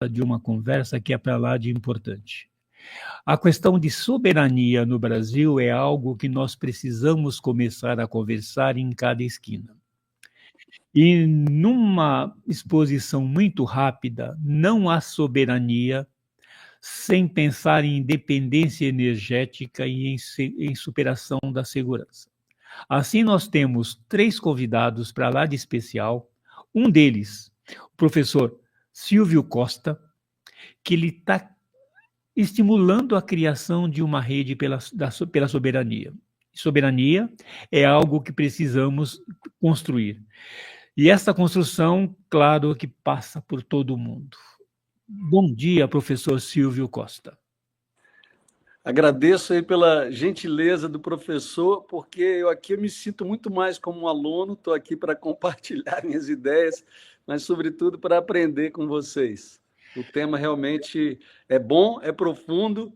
de uma conversa que é para lá de importante. A questão de soberania no Brasil é algo que nós precisamos começar a conversar em cada esquina. E numa exposição muito rápida, não há soberania sem pensar em independência energética e em superação da segurança. Assim, nós temos 3 convidados para lá de especial. Um deles, o professor Silvio Costa, que ele está estimulando a criação de uma rede pela soberania. Soberania é algo que precisamos construir. E essa construção, claro, que passa por todo mundo. Bom dia, professor Silvio Costa. Agradeço aí pela gentileza do professor, porque eu me sinto muito mais como um aluno, estou aqui para compartilhar minhas ideias, mas, sobretudo, para aprender com vocês. O tema realmente é bom, é profundo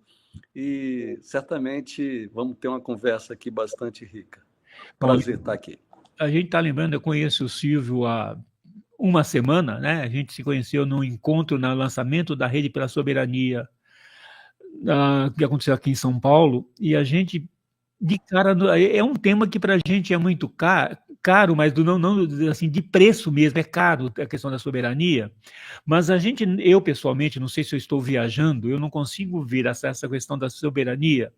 e certamente vamos ter uma conversa aqui bastante rica. Prazer estar aqui. A gente está lembrando, eu conheço o Silvio há uma semana, né? A gente se conheceu num encontro no lançamento da Rede pela Soberania, que aconteceu aqui em São Paulo, e a gente, de cara, é um tema que para a gente é muito caro, mas não assim, de preço mesmo, é caro a questão da soberania, mas eu pessoalmente, não sei se eu estou viajando, eu não consigo ver essa questão da soberania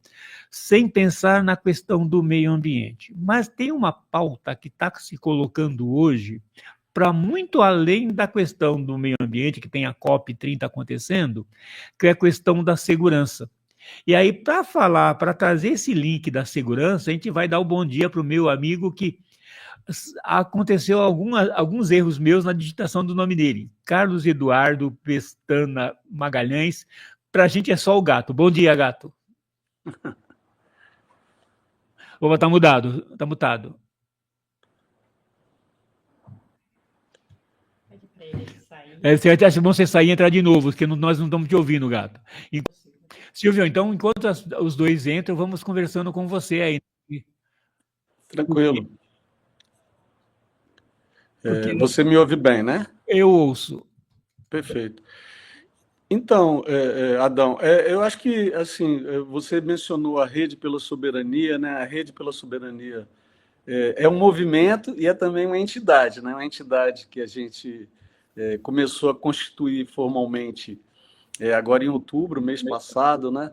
sem pensar na questão do meio ambiente. Mas tem uma pauta que está se colocando hoje para muito além da questão do meio ambiente, que tem a COP30 acontecendo, que é a questão da segurança. E aí, para trazer esse link da segurança, a gente vai dar o bom dia para o meu amigo que aconteceu alguns erros meus na digitação do nome dele. Carlos Eduardo Pestana Magalhães. Para a gente é só o Gato. Bom dia, Gato. Opa, está mudado, está mutado. Acha bom você sair e entrar de novo, porque nós não estamos te ouvindo, Gato. Silvio, então, enquanto os dois entram, vamos conversando com você aí. Tranquilo. Você me ouve bem, né? Eu ouço. Perfeito. Então, Adão, eu acho que assim você mencionou a Rede pela Soberania, né? A Rede pela Soberania é um movimento e é também uma entidade, né? Uma entidade que a gente começou a constituir formalmente agora em outubro, mês passado, né?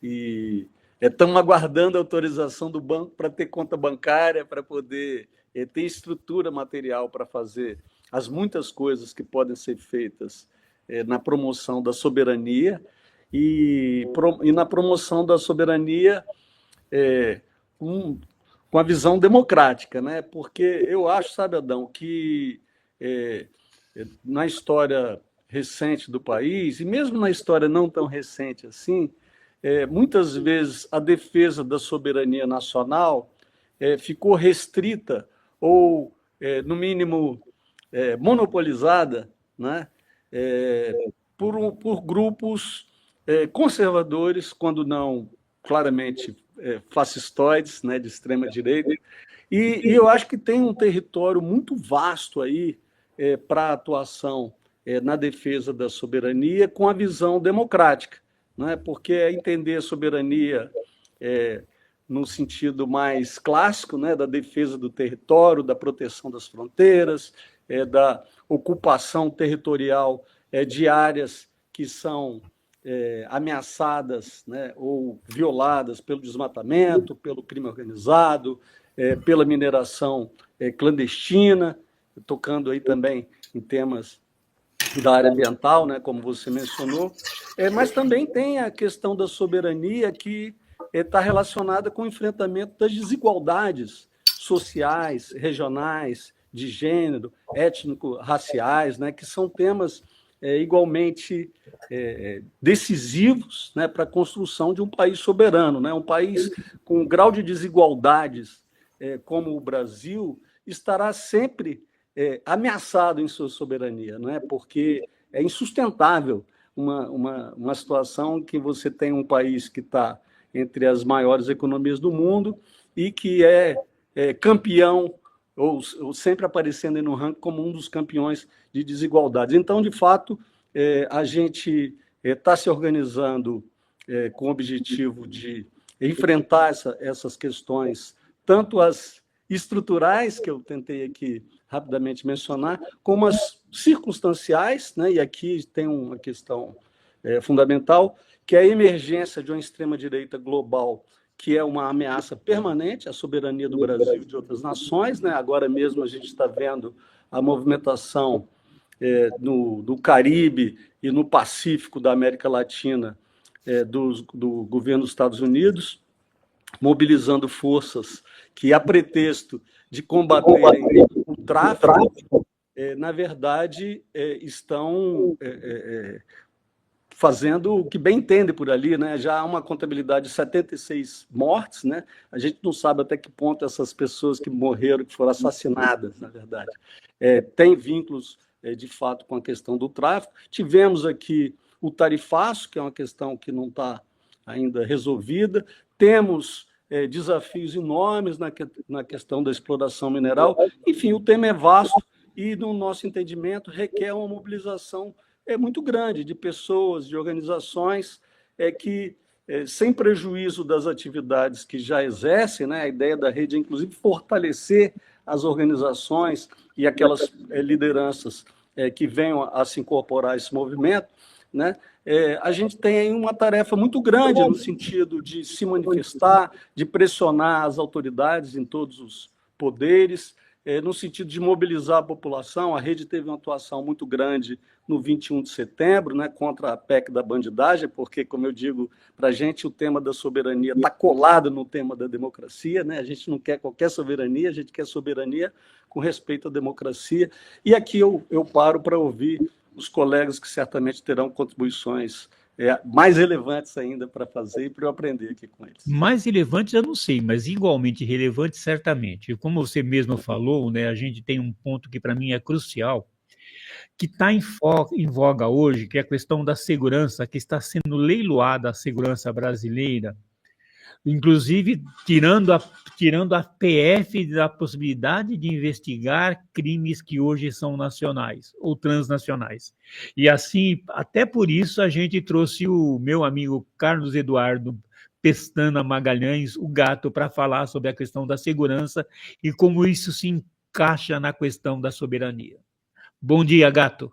E estamos aguardando a autorização do banco para ter conta bancária, para poder ter estrutura material para fazer as muitas coisas que podem ser feitas na promoção da soberania e na promoção da soberania com a visão democrática, né? Porque eu acho, sabe, Adão, que na história recente do país, e mesmo na história não tão recente assim, muitas vezes a defesa da soberania nacional ficou restrita ou, no mínimo, monopolizada, né? Por grupos conservadores, quando não claramente fascistoides, né, de extrema-direita, e eu acho que tem um território muito vasto aí para a atuação na defesa da soberania com a visão democrática, né? Porque entender a soberania no sentido mais clássico, né, da defesa do território, da proteção das fronteiras, da ocupação territorial de áreas que são ameaçadas, né, ou violadas pelo desmatamento, pelo crime organizado, pela mineração clandestina, tocando aí também em temas da área ambiental, né, como você mencionou, mas também tem a questão da soberania que está relacionada com o enfrentamento das desigualdades sociais, regionais, de gênero, étnico-raciais, né, que são temas igualmente decisivos, né, para a construção de um país soberano, né, um país com um grau de desigualdades como o Brasil estará sempre ameaçado em sua soberania, não é? Porque é insustentável uma situação que você tem um país que está entre as maiores economias do mundo e que é campeão ou sempre aparecendo no ranking como um dos campeões de desigualdades. Então, de fato, A gente está se organizando com o objetivo de enfrentar essas questões, tanto as estruturais, que eu tentei aqui rapidamente mencionar, como as circunstanciais, né? E aqui tem uma questão fundamental, que é a emergência de uma extrema-direita global, que é uma ameaça permanente à soberania do Brasil e de outras nações, né? Agora mesmo a gente está vendo a movimentação no Caribe e no Pacífico da América Latina do governo dos Estados Unidos, mobilizando forças que, a pretexto de combaterem o tráfico, na verdade, estão fazendo o que bem entende por ali, né? Já há uma contabilidade de 76 mortes, né? A gente não sabe até que ponto essas pessoas que morreram, que foram assassinadas, na verdade, têm vínculos, de fato, com a questão do tráfico. Tivemos aqui o tarifaço, que é uma questão que não está ainda resolvida. Temos desafios enormes na questão da exploração mineral. Enfim, o tema é vasto e, no nosso entendimento, requer uma mobilização muito grande de pessoas, de organizações que, sem prejuízo das atividades que já exercem, né, a ideia da rede é, inclusive, fortalecer as organizações e aquelas lideranças que venham a se incorporar a esse movimento, né? A gente tem aí uma tarefa muito grande no sentido de se manifestar, de pressionar as autoridades em todos os poderes, no sentido de mobilizar a população. A rede teve uma atuação muito grande no 21 de setembro, né, contra a PEC da bandidagem, porque, como eu digo, para a gente o tema da soberania está colado no tema da democracia, né? A gente não quer qualquer soberania, a gente quer soberania com respeito à democracia. E aqui eu paro para ouvir os colegas que certamente terão contribuições mais relevantes ainda para fazer e para eu aprender aqui com eles. Mais relevantes eu não sei, mas igualmente relevantes certamente. Como você mesmo falou, né, a gente tem um ponto que para mim é crucial, que está em voga hoje, que é a questão da segurança, que está sendo leiloada a segurança brasileira, inclusive tirando a PF da possibilidade de investigar crimes que hoje são nacionais ou transnacionais. E assim, até por isso a gente trouxe o meu amigo Carlos Eduardo Pestana Magalhães, o Gato, para falar sobre a questão da segurança e como isso se encaixa na questão da soberania. Bom dia, Gato.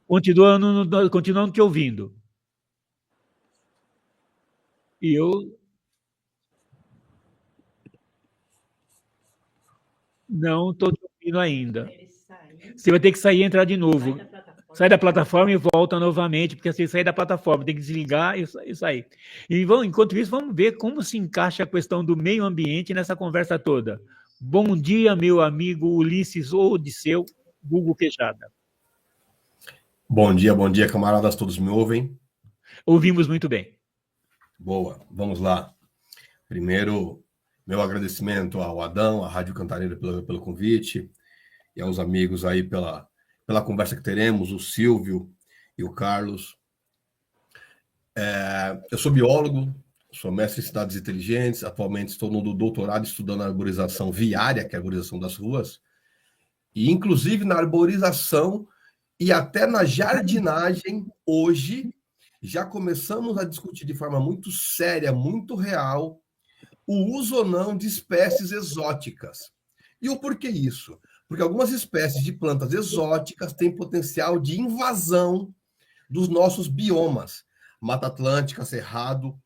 Continuando te ouvindo. E eu não estou te ouvindo ainda. Você vai ter que sair e entrar de novo. Sai da plataforma e volta novamente, porque você sai da plataforma, tem que desligar e sair. E enquanto isso, vamos ver como se encaixa a questão do meio ambiente nessa conversa toda. Bom dia, meu amigo Ulisses Odisseu, Google Queixada. Bom dia, camaradas, todos me ouvem? Ouvimos muito bem. Boa, vamos lá. Primeiro, meu agradecimento ao Adão, à Rádio Cantareira pelo convite, e aos amigos aí pela conversa que teremos, o Silvio e o Carlos. Eu sou biólogo, sou mestre em cidades inteligentes, atualmente estou no doutorado estudando a arborização viária, que é a arborização das ruas, e inclusive na arborização e até na jardinagem, hoje, já começamos a discutir de forma muito séria, muito real, o uso ou não de espécies exóticas. E o porquê isso? Porque algumas espécies de plantas exóticas têm potencial de invasão dos nossos biomas, Mata Atlântica, Cerrado.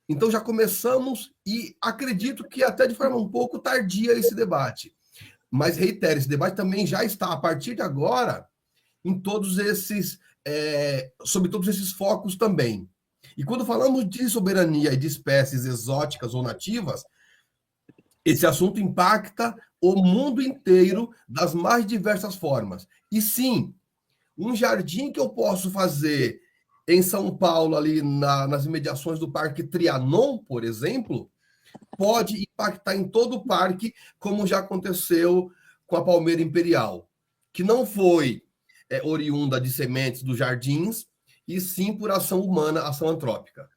Então já começamos e acredito que até de forma um pouco tardia esse debate. Mas reitero, esse debate também já está, a partir de agora, em todos esses, sobre todos esses focos também. E quando falamos de soberania e de espécies exóticas ou nativas, esse assunto impacta o mundo inteiro das mais diversas formas. E sim, um jardim que eu posso fazer em São Paulo, ali nas imediações do Parque Trianon, por exemplo, pode impactar em todo o parque, como já aconteceu com a Palmeira Imperial, que não foi oriunda de sementes dos jardins, e sim por ação humana, ação antrópica.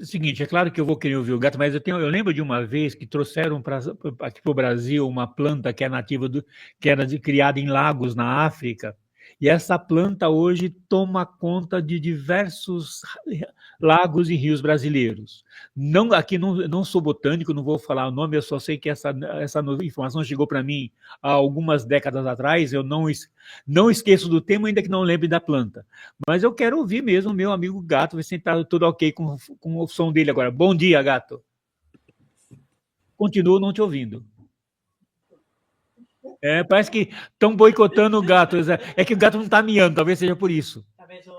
Seguinte, é claro que eu vou querer ouvir o Gato, mas eu lembro de uma vez que trouxeram aqui para o Brasil uma planta que é nativa, que era criada em lagos na África, E essa planta hoje toma conta de diversos lagos e rios brasileiros. Não, aqui não sou botânico, não vou falar o nome, eu só sei que essa informação chegou para mim há algumas décadas atrás, eu não esqueço do tema, ainda que não lembre da planta. Mas eu quero ouvir mesmo o meu amigo Gato, ver se está tudo ok com o som dele agora. Bom dia, Gato. Continuo não te ouvindo. Parece que estão boicotando o gato. É que o gato não está miando, talvez seja por isso.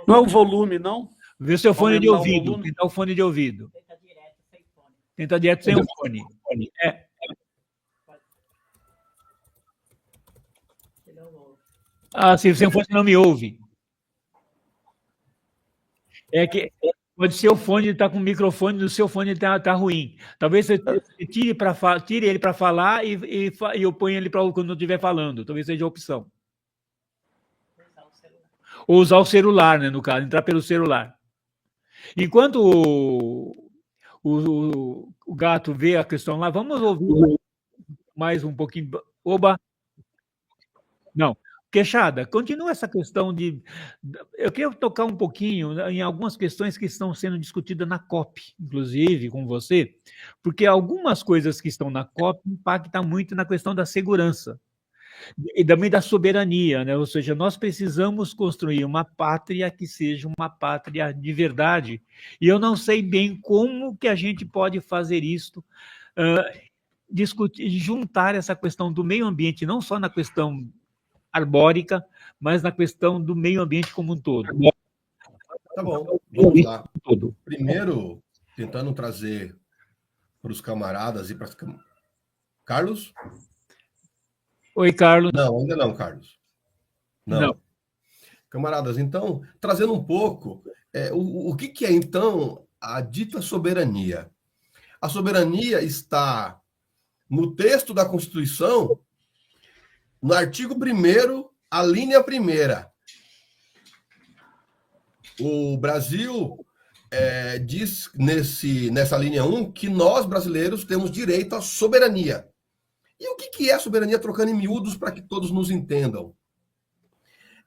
Não é o volume, não? Vê o seu fone de ouvido. Tentar o fone de ouvido. Tenta direto sem o fone. Se sem fone não me ouve. É que pode ser o fone, está com o microfone, do seu fone está ruim. Talvez você tire ele para falar e eu ponha ele para quando eu estiver falando. Talvez seja a opção. Ou usar o celular, né, no caso, entrar pelo celular. Enquanto o Gato vê a questão lá, vamos ouvir mais um pouquinho. Oba! Não. Queixada, continua essa questão de... Eu quero tocar um pouquinho em algumas questões que estão sendo discutidas na COP, inclusive com você, porque algumas coisas que estão na COP impactam muito na questão da segurança e também da soberania, né? Ou seja, nós precisamos construir uma pátria que seja uma pátria de verdade. E eu não sei bem como que a gente pode fazer isso, discutir, juntar essa questão do meio ambiente, não só na questão arbórica, mas na questão do meio ambiente como um todo. Tá bom, vamos lá. Primeiro, tentando trazer para os camaradas e para as... Carlos? Oi, Carlos. Não, ainda não, Carlos. Não. Camaradas, então, trazendo um pouco, o que é, então, a dita soberania? A soberania está no texto da Constituição, no artigo 1º, a linha 1ª. O Brasil diz nessa linha 1 que nós, brasileiros, temos direito à soberania. E o que é soberania, trocando em miúdos para que todos nos entendam?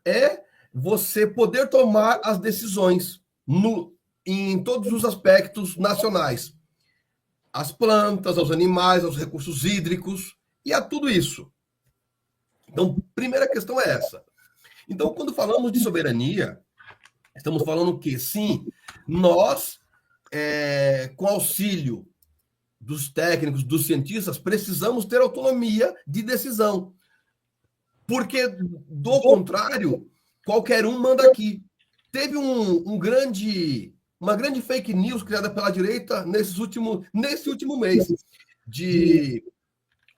É você poder tomar as decisões em todos os aspectos nacionais. As plantas, aos animais, aos recursos hídricos e a tudo isso. Então, primeira questão é essa. Então, quando falamos de soberania, estamos falando que, sim, nós, com auxílio dos técnicos, dos cientistas, precisamos ter autonomia de decisão. Porque, do contrário, qualquer um manda aqui. Teve uma grande fake news criada pela direita nesse último mês, de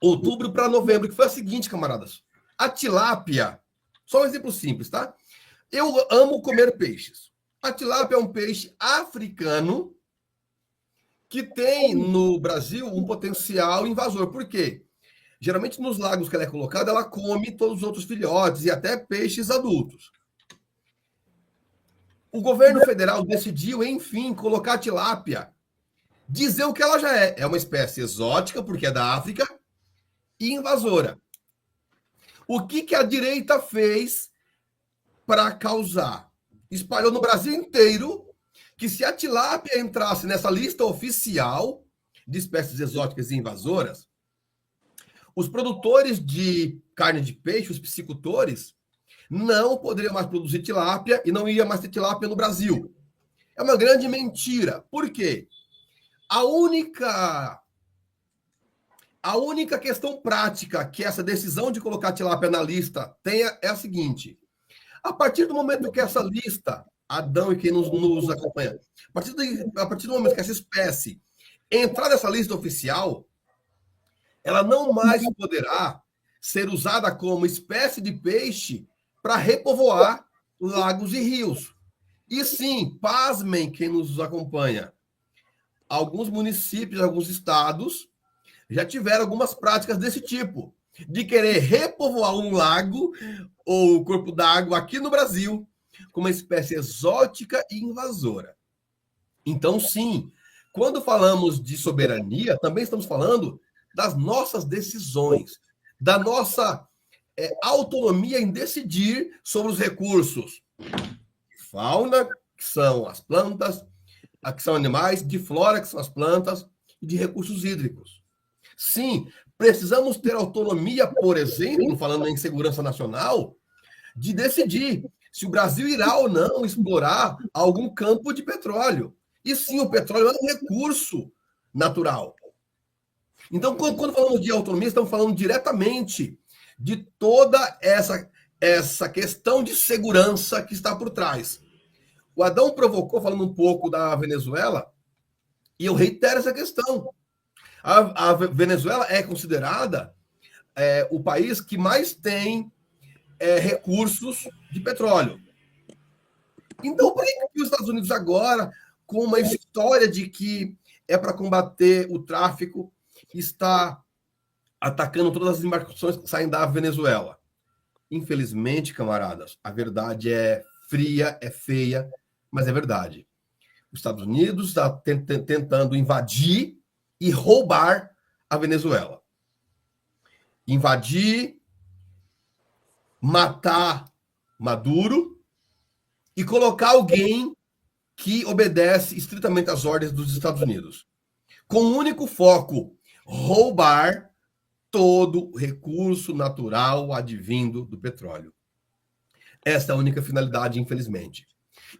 outubro para novembro, que foi a seguinte, camaradas. A tilápia, só um exemplo simples, tá? Eu amo comer peixes. A tilápia é um peixe africano que tem no Brasil um potencial invasor. Por quê? Geralmente nos lagos que ela é colocada, ela come todos os outros filhotes e até peixes adultos. O governo federal decidiu, enfim, colocar a tilápia, dizer o que ela já é. É uma espécie exótica, porque é da África, e invasora. O que a direita fez para causar? Espalhou no Brasil inteiro que se a tilápia entrasse nessa lista oficial de espécies exóticas e invasoras, os produtores de carne de peixe, os piscicultores, não poderiam mais produzir tilápia e não ia mais ter tilápia no Brasil. É uma grande mentira. Por quê? A única questão prática que essa decisão de colocar a tilápia na lista tem é a seguinte. A partir do momento que essa lista, Adão e quem nos acompanha, a partir do momento que essa espécie entrar nessa lista oficial, ela não mais poderá ser usada como espécie de peixe para repovoar lagos e rios. E sim, pasmem quem nos acompanha, alguns municípios, alguns estados já tiveram algumas práticas desse tipo, de querer repovoar um lago ou corpo d'água aqui no Brasil com uma espécie exótica e invasora. Então, sim, quando falamos de soberania, também estamos falando das nossas decisões, da nossa autonomia em decidir sobre os recursos de fauna, que são as plantas, que são animais, de flora, que são as plantas, e de recursos hídricos. Sim, precisamos ter autonomia, por exemplo, falando em segurança nacional, de decidir se o Brasil irá ou não explorar algum campo de petróleo. E sim, o petróleo é um recurso natural. Então, quando falamos de autonomia, estamos falando diretamente de toda essa questão de segurança que está por trás. O Adão provocou, falando um pouco da Venezuela, e eu reitero essa questão. A Venezuela é considerada o país que mais tem recursos de petróleo. Então, por que os Estados Unidos agora, com uma história de que é para combater o tráfico, está atacando todas as embarcações que saem da Venezuela? Infelizmente, camaradas, a verdade é fria, é feia, mas é verdade. Os Estados Unidos está tentando invadir e roubar a Venezuela. Invadir, matar Maduro e colocar alguém que obedece estritamente às ordens dos Estados Unidos. Com o único foco, roubar todo recurso natural advindo do petróleo. Essa é a única finalidade, infelizmente.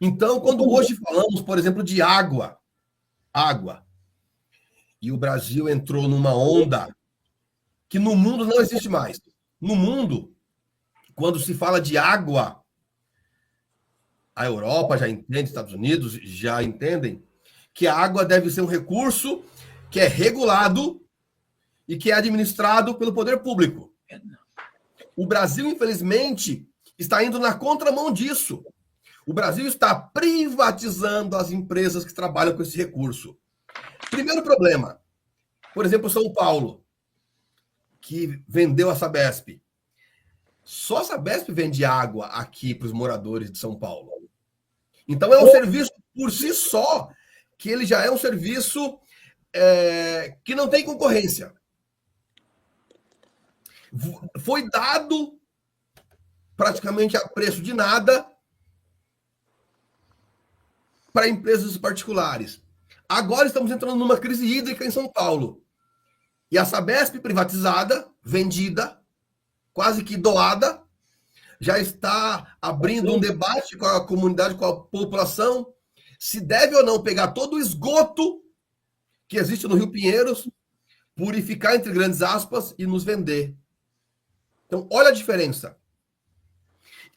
Então, quando hoje falamos, por exemplo, de água, e o Brasil entrou numa onda que no mundo não existe mais. No mundo, quando se fala de água, a Europa já entende, Estados Unidos já entendem, que a água deve ser um recurso que é regulado e que é administrado pelo poder público. O Brasil, infelizmente, está indo na contramão disso. O Brasil está privatizando as empresas que trabalham com esse recurso. Primeiro problema, por exemplo, São Paulo, que vendeu a Sabesp. Só a Sabesp vende água aqui para os moradores de São Paulo. Então é um serviço por si só, que ele já é um serviço que não tem concorrência. Foi dado praticamente a preço de nada para empresas particulares. Agora estamos entrando numa crise hídrica em São Paulo. E a Sabesp privatizada, vendida, quase que doada, já está abrindo um debate com a comunidade, com a população, se deve ou não pegar todo o esgoto que existe no Rio Pinheiros, purificar, entre grandes aspas, e nos vender. Então, olha a diferença.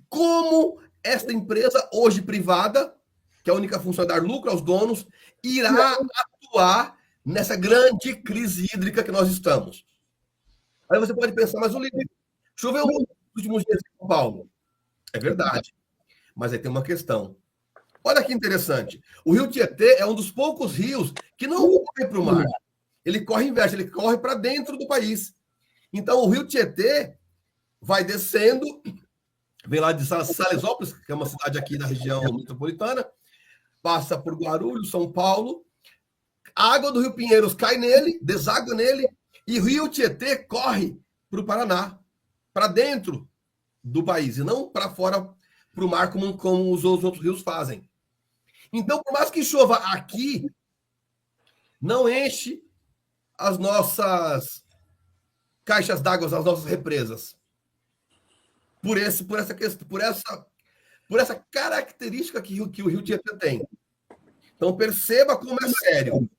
Como esta empresa, hoje privada, que a única função é dar lucro aos donos, irá atuar nessa grande crise hídrica que nós estamos? Aí você pode pensar, mas o Ulisses, choveu muito nos últimos dias em São Paulo. É verdade. Mas aí tem uma questão. Olha que interessante. O Rio Tietê é um dos poucos rios que não corre para o mar. Ele corre inverso, ele corre para dentro do país. Então, o Rio Tietê vai descendo, vem lá de Salesópolis, que é uma cidade aqui da região metropolitana, passa por Guarulhos, São Paulo, a água do Rio Pinheiros cai nele, deságua nele, e o Rio Tietê corre para o Paraná, para dentro do país, e não para fora, para o mar, como os outros rios fazem. Então, por mais que chova aqui, não enche as nossas caixas d'água, as nossas represas. Por essa característica que o Rio Tietê tem. Então, perceba como é sério.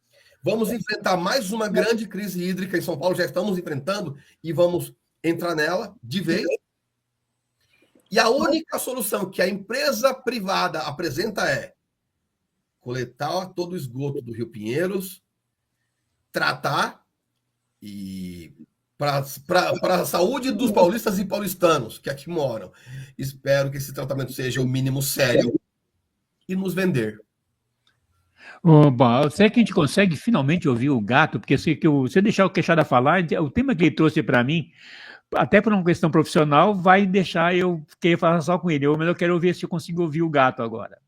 Vamos enfrentar mais uma grande crise hídrica em São Paulo, já estamos enfrentando e vamos entrar nela de vez. E a única solução que a empresa privada apresenta é coletar todo o esgoto do Rio Pinheiros, tratar e para a saúde dos paulistas e paulistanos que aqui moram. Espero que esse tratamento seja o mínimo sério e nos vender. Bom, será que a gente consegue finalmente ouvir o Gato? Porque se eu deixar o Queixada falar, o tema que ele trouxe para mim, até por uma questão profissional, vai deixar eu querer falar só com ele. Mas eu quero ver se eu consigo ouvir o Gato agora.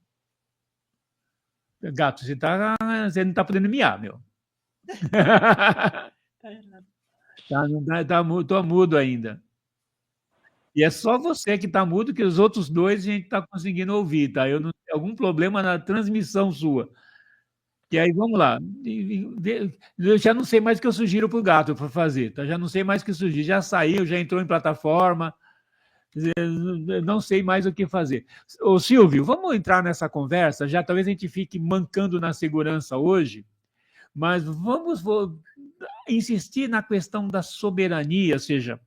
Gato, você não está podendo miar, meu. Tá mudo ainda. E é só você que está mudo, que os outros dois a gente está conseguindo ouvir, tá? Eu não tenho algum problema na transmissão sua. E aí, vamos lá. Eu já não sei mais o que eu sugiro para o gato para fazer, tá? Já não sei mais o que sugerir. Já saiu, já entrou em plataforma, não sei mais o que fazer. Ô, Silvio, vamos entrar nessa conversa? Já talvez a gente fique mancando na segurança hoje, mas vou insistir na questão da soberania, ou seja,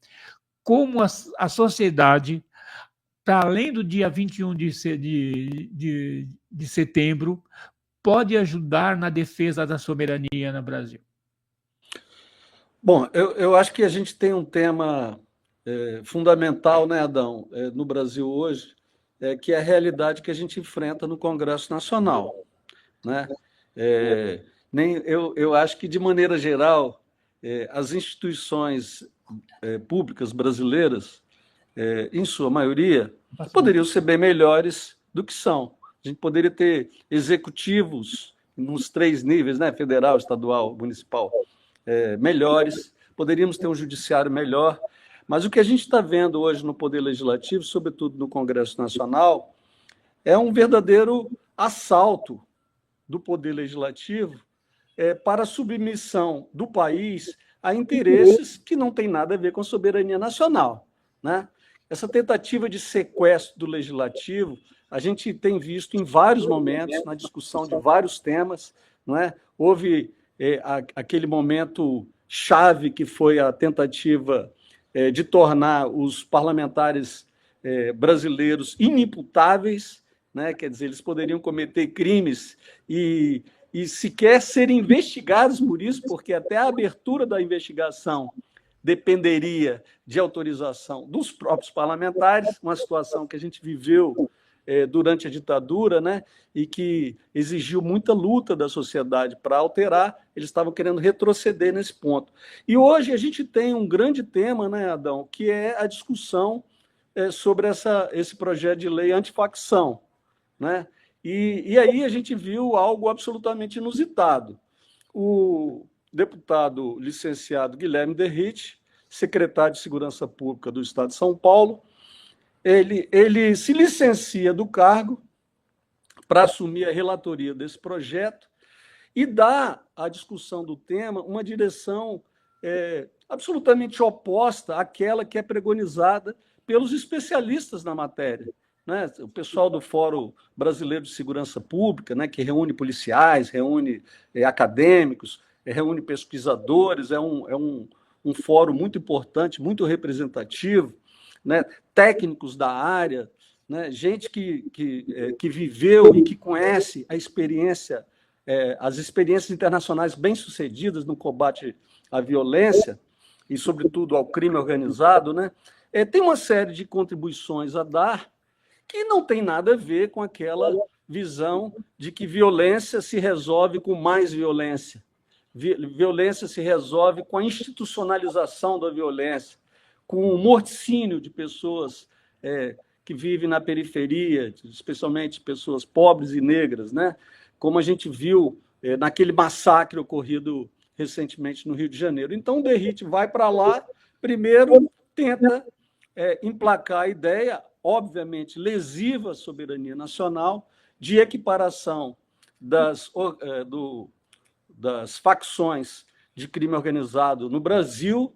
como a sociedade, para além do dia 21 de setembro, pode ajudar na defesa da soberania no Brasil? Bom, eu acho que a gente tem um tema fundamental, né, Adão, no Brasil hoje, que é a realidade que a gente enfrenta no Congresso Nacional, né? Eu acho que, de maneira geral, as instituições públicas brasileiras, em sua maioria, poderiam ser bem melhores do que são. A gente poderia ter executivos nos 3 níveis, né, federal, estadual, municipal, melhores, poderíamos ter um judiciário melhor, mas o que a gente está vendo hoje no Poder Legislativo, sobretudo no Congresso Nacional, é um verdadeiro assalto do Poder Legislativo para a submissão do país a interesses que não têm nada a ver com a soberania nacional, né? Essa tentativa de sequestro do Legislativo, a gente tem visto em vários momentos, na discussão de vários temas, não é? Houve aquele momento chave que foi a tentativa de tornar os parlamentares brasileiros inimputáveis, né? Quer dizer, eles poderiam cometer crimes e sequer serem investigados por isso, porque até a abertura da investigação dependeria de autorização dos próprios parlamentares, uma situação que a gente viveu durante a ditadura, né, e que exigiu muita luta da sociedade para alterar. Eles estavam querendo retroceder nesse ponto. E hoje a gente tem um grande tema, né, Adão, que é a discussão sobre esse projeto de lei antifacção, né? E aí a gente viu algo absolutamente inusitado. O deputado licenciado Guilherme Derrite, secretário de Segurança Pública do Estado de São Paulo, ele se licencia do cargo para assumir a relatoria desse projeto e dá à discussão do tema uma direção absolutamente oposta àquela que é pregonizada pelos especialistas na matéria, né? O pessoal do Fórum Brasileiro de Segurança Pública, né, que reúne policiais, reúne acadêmicos, reúne pesquisadores, é um fórum muito importante, muito representativo, né, técnicos da área, né, gente que viveu e que conhece a experiência, as experiências internacionais bem-sucedidas no combate à violência e, sobretudo, ao crime organizado, né? Tem uma série de contribuições a dar que não tem nada a ver com aquela visão de que violência se resolve com mais violência. Violência se resolve com a institucionalização da violência, com o morticínio de pessoas que vivem na periferia, especialmente pessoas pobres e negras, né? Como a gente viu naquele massacre ocorrido recentemente no Rio de Janeiro. Então, o Derrite vai para lá, primeiro tenta emplacar a ideia, obviamente lesiva à soberania nacional, de equiparação das facções de crime organizado no Brasil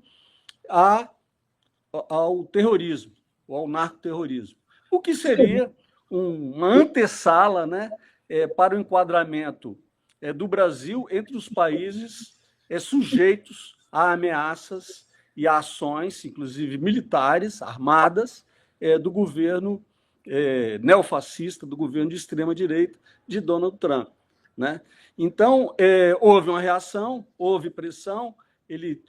ao terrorismo, ou ao narcoterrorismo, o que seria uma antessala, né, para o enquadramento do Brasil entre os países sujeitos a ameaças e a ações, inclusive militares, armadas, do governo neofascista, do governo de extrema-direita de Donald Trump, né? Então, houve uma reação, houve pressão, ele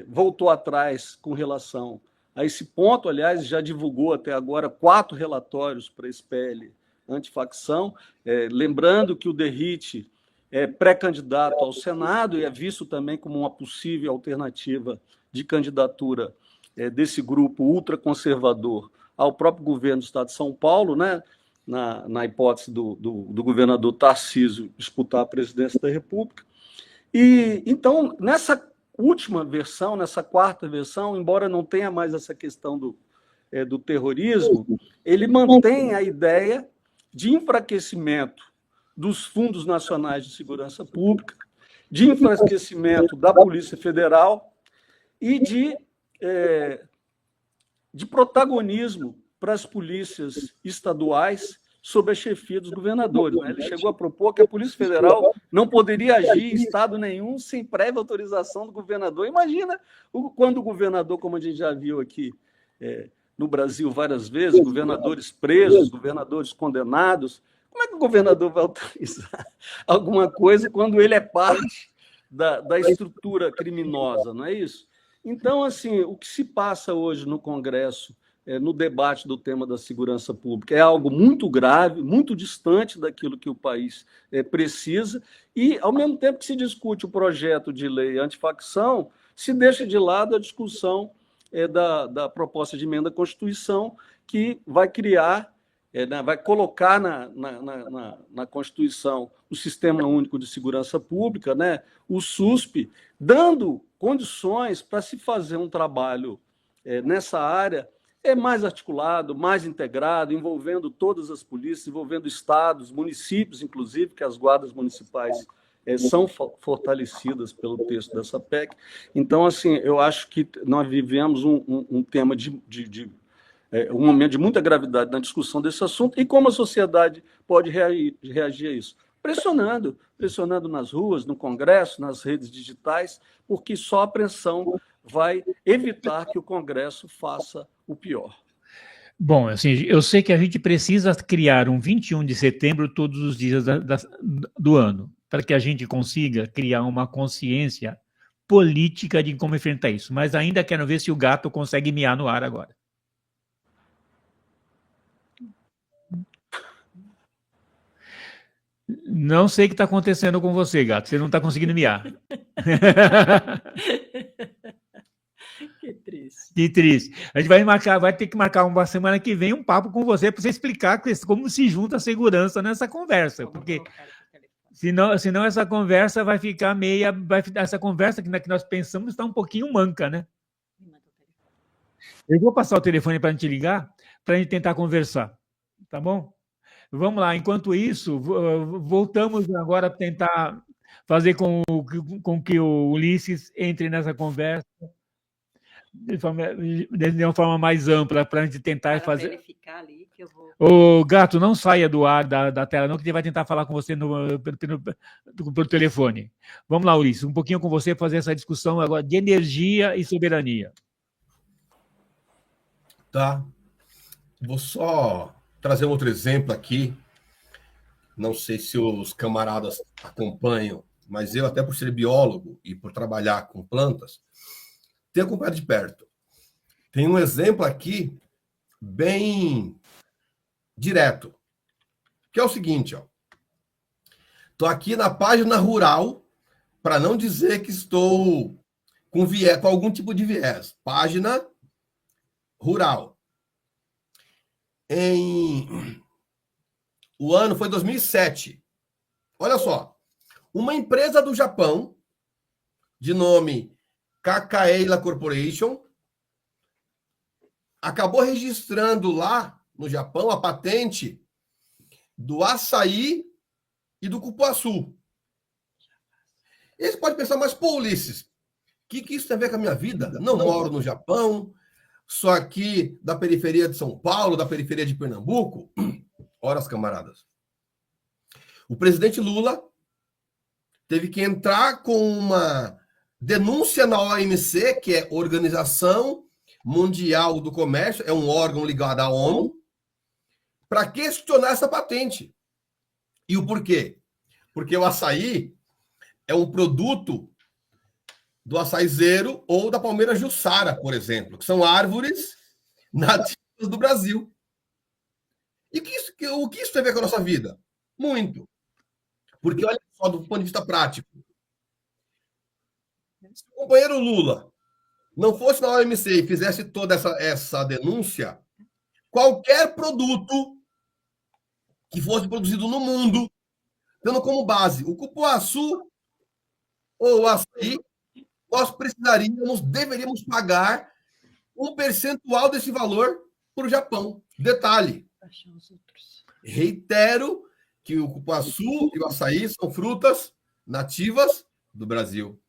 voltou atrás com relação a esse ponto, aliás, já divulgou até agora 4 relatórios para esse PL antifacção, lembrando que o Derrite é pré-candidato ao Senado e é visto também como uma possível alternativa de candidatura desse grupo ultraconservador ao próprio governo do Estado de São Paulo, né? Na hipótese do governador Tarcísio disputar a presidência da República. E então, nessa última versão, nessa 4ª versão, embora não tenha mais essa questão do terrorismo, ele mantém a ideia de enfraquecimento dos fundos nacionais de segurança pública, de enfraquecimento da Polícia Federal e de protagonismo para as polícias estaduais sob a chefia dos governadores. Né? Ele chegou a propor que a Polícia Federal não poderia agir em estado nenhum sem prévia autorização do governador. Imagina quando o governador, como a gente já viu aqui no Brasil várias vezes, governadores presos, governadores condenados, como é que o governador vai autorizar alguma coisa quando ele é parte da estrutura criminosa, não é isso? Então, assim, o que se passa hoje no Congresso, no debate do tema da segurança pública, é algo muito grave, muito distante daquilo que o país precisa, e, ao mesmo tempo que se discute o projeto de lei antifacção, se deixa de lado a discussão da proposta de emenda à Constituição, que vai criar, vai colocar na Constituição o Sistema Único de Segurança Pública, né, o SUSP, dando condições para se fazer um trabalho nessa área mais articulado, mais integrado, envolvendo todas as polícias, envolvendo estados, municípios, inclusive, que as guardas municipais são fortalecidas pelo texto dessa PEC. Então, assim, eu acho que nós vivemos um tema um momento de muita gravidade na discussão desse assunto, e como a sociedade pode reagir a isso? Pressionando nas ruas, no Congresso, nas redes digitais, porque só a pressão vai evitar que o Congresso faça o pior. Bom, assim, eu sei que a gente precisa criar um 21 de setembro todos os dias do ano, para que a gente consiga criar uma consciência política de como enfrentar isso. Mas ainda quero ver se o gato consegue miar no ar agora. Não sei o que está acontecendo com você, gato. Você não está conseguindo miar. Que triste. Que triste. A gente vai ter que marcar uma semana que vem um papo com você para você explicar como se junta a segurança nessa conversa. Porque senão essa conversa vai ficar essa conversa que nós pensamos está um pouquinho manca, né? Eu vou passar o telefone para a gente ligar, para a gente tentar conversar. Tá bom? Vamos lá. Enquanto isso, voltamos agora a tentar fazer com que o Ulisses entre nessa conversa de uma forma mais ampla, para a gente tentar fazer. Ele ficar ali, que eu vou... O gato, não saia do ar da tela, não, que ele vai tentar falar com você pelo telefone. Vamos lá, Ulisses, um pouquinho com você, fazer essa discussão agora de energia e soberania. Tá. Vou só trazer um outro exemplo aqui. Não sei se os camaradas acompanham, mas eu, até por ser biólogo e por trabalhar com plantas, tenho acompanhado de perto. Tem um exemplo aqui bem direto, que é o seguinte, ó. Estou aqui na página rural, para não dizer que estou com algum tipo de viés. Página rural. O ano foi 2007. Olha só. Uma empresa do Japão, de nome Kakaeila Corporation, acabou registrando lá no Japão a patente do açaí e do cupuaçu. E você pode pensar, mas, pô, Ulisses, o que isso tem a ver com a minha vida? Não moro no Japão, sou aqui da periferia de São Paulo, da periferia de Pernambuco. Ora, camaradas. O presidente Lula teve que entrar com uma denúncia na OMC, que é Organização Mundial do Comércio, é um órgão ligado à ONU, para questionar essa patente. E o porquê? Porque o açaí é um produto do açaizeiro ou da palmeira Jussara, por exemplo, que são árvores nativas do Brasil. E o que isso tem a ver com a nossa vida? Muito. Porque, olha só, do ponto de vista prático, se o companheiro Lula não fosse na OMC e fizesse toda essa denúncia, qualquer produto que fosse produzido no mundo, tendo como base o cupuaçu ou o açaí, nós deveríamos pagar um percentual desse valor para o Japão. Detalhe, reitero que o cupuaçu e o açaí são frutas nativas do Brasil.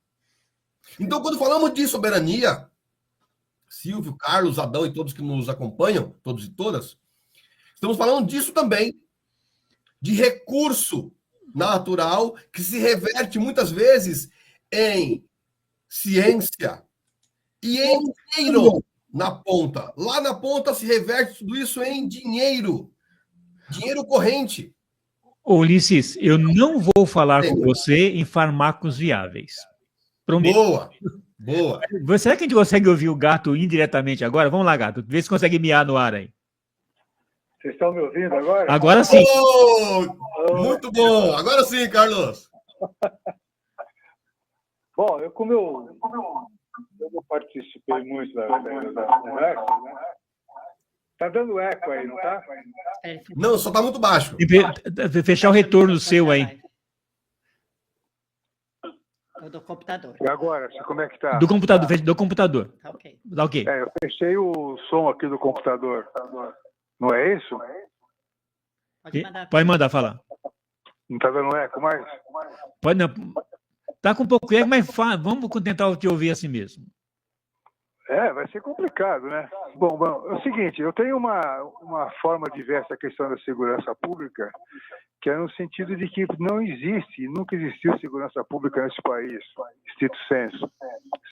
Então, quando falamos de soberania, Silvio, Carlos, Adão e todos que nos acompanham, todos e todas, estamos falando disso também, de recurso natural que se reverte muitas vezes em ciência e em dinheiro na ponta. Lá na ponta se reverte tudo isso em dinheiro, dinheiro corrente. Ulisses, eu não vou falar com você em fármacos viáveis. Prometo. Boa, boa. Será que a gente consegue ouvir o gato indiretamente agora? Vamos lá, gato. Vê se consegue miar no ar aí. Vocês estão me ouvindo agora? Agora sim. Oh, muito bom. Agora sim, Carlos. Bom, como eu não participei muito da conversa, né? Tá dando eco aí, não tá? Não, só tá muito baixo. Fechar o retorno seu aí. Do computador. E agora, como é que tá? Do computador, do computador. Tá ok. Tá ok. Eu fechei o som aqui do computador. Não é isso? Pode mandar falar. Não tá dando eco mais? Pode não. Tá com um pouco eco, mas vamos tentar te ouvir assim mesmo. Vai ser complicado, né? Bom, é o seguinte, eu tenho uma forma de ver essa questão da segurança pública, que é no sentido de que não existe, nunca existiu segurança pública nesse país, estrito sensu.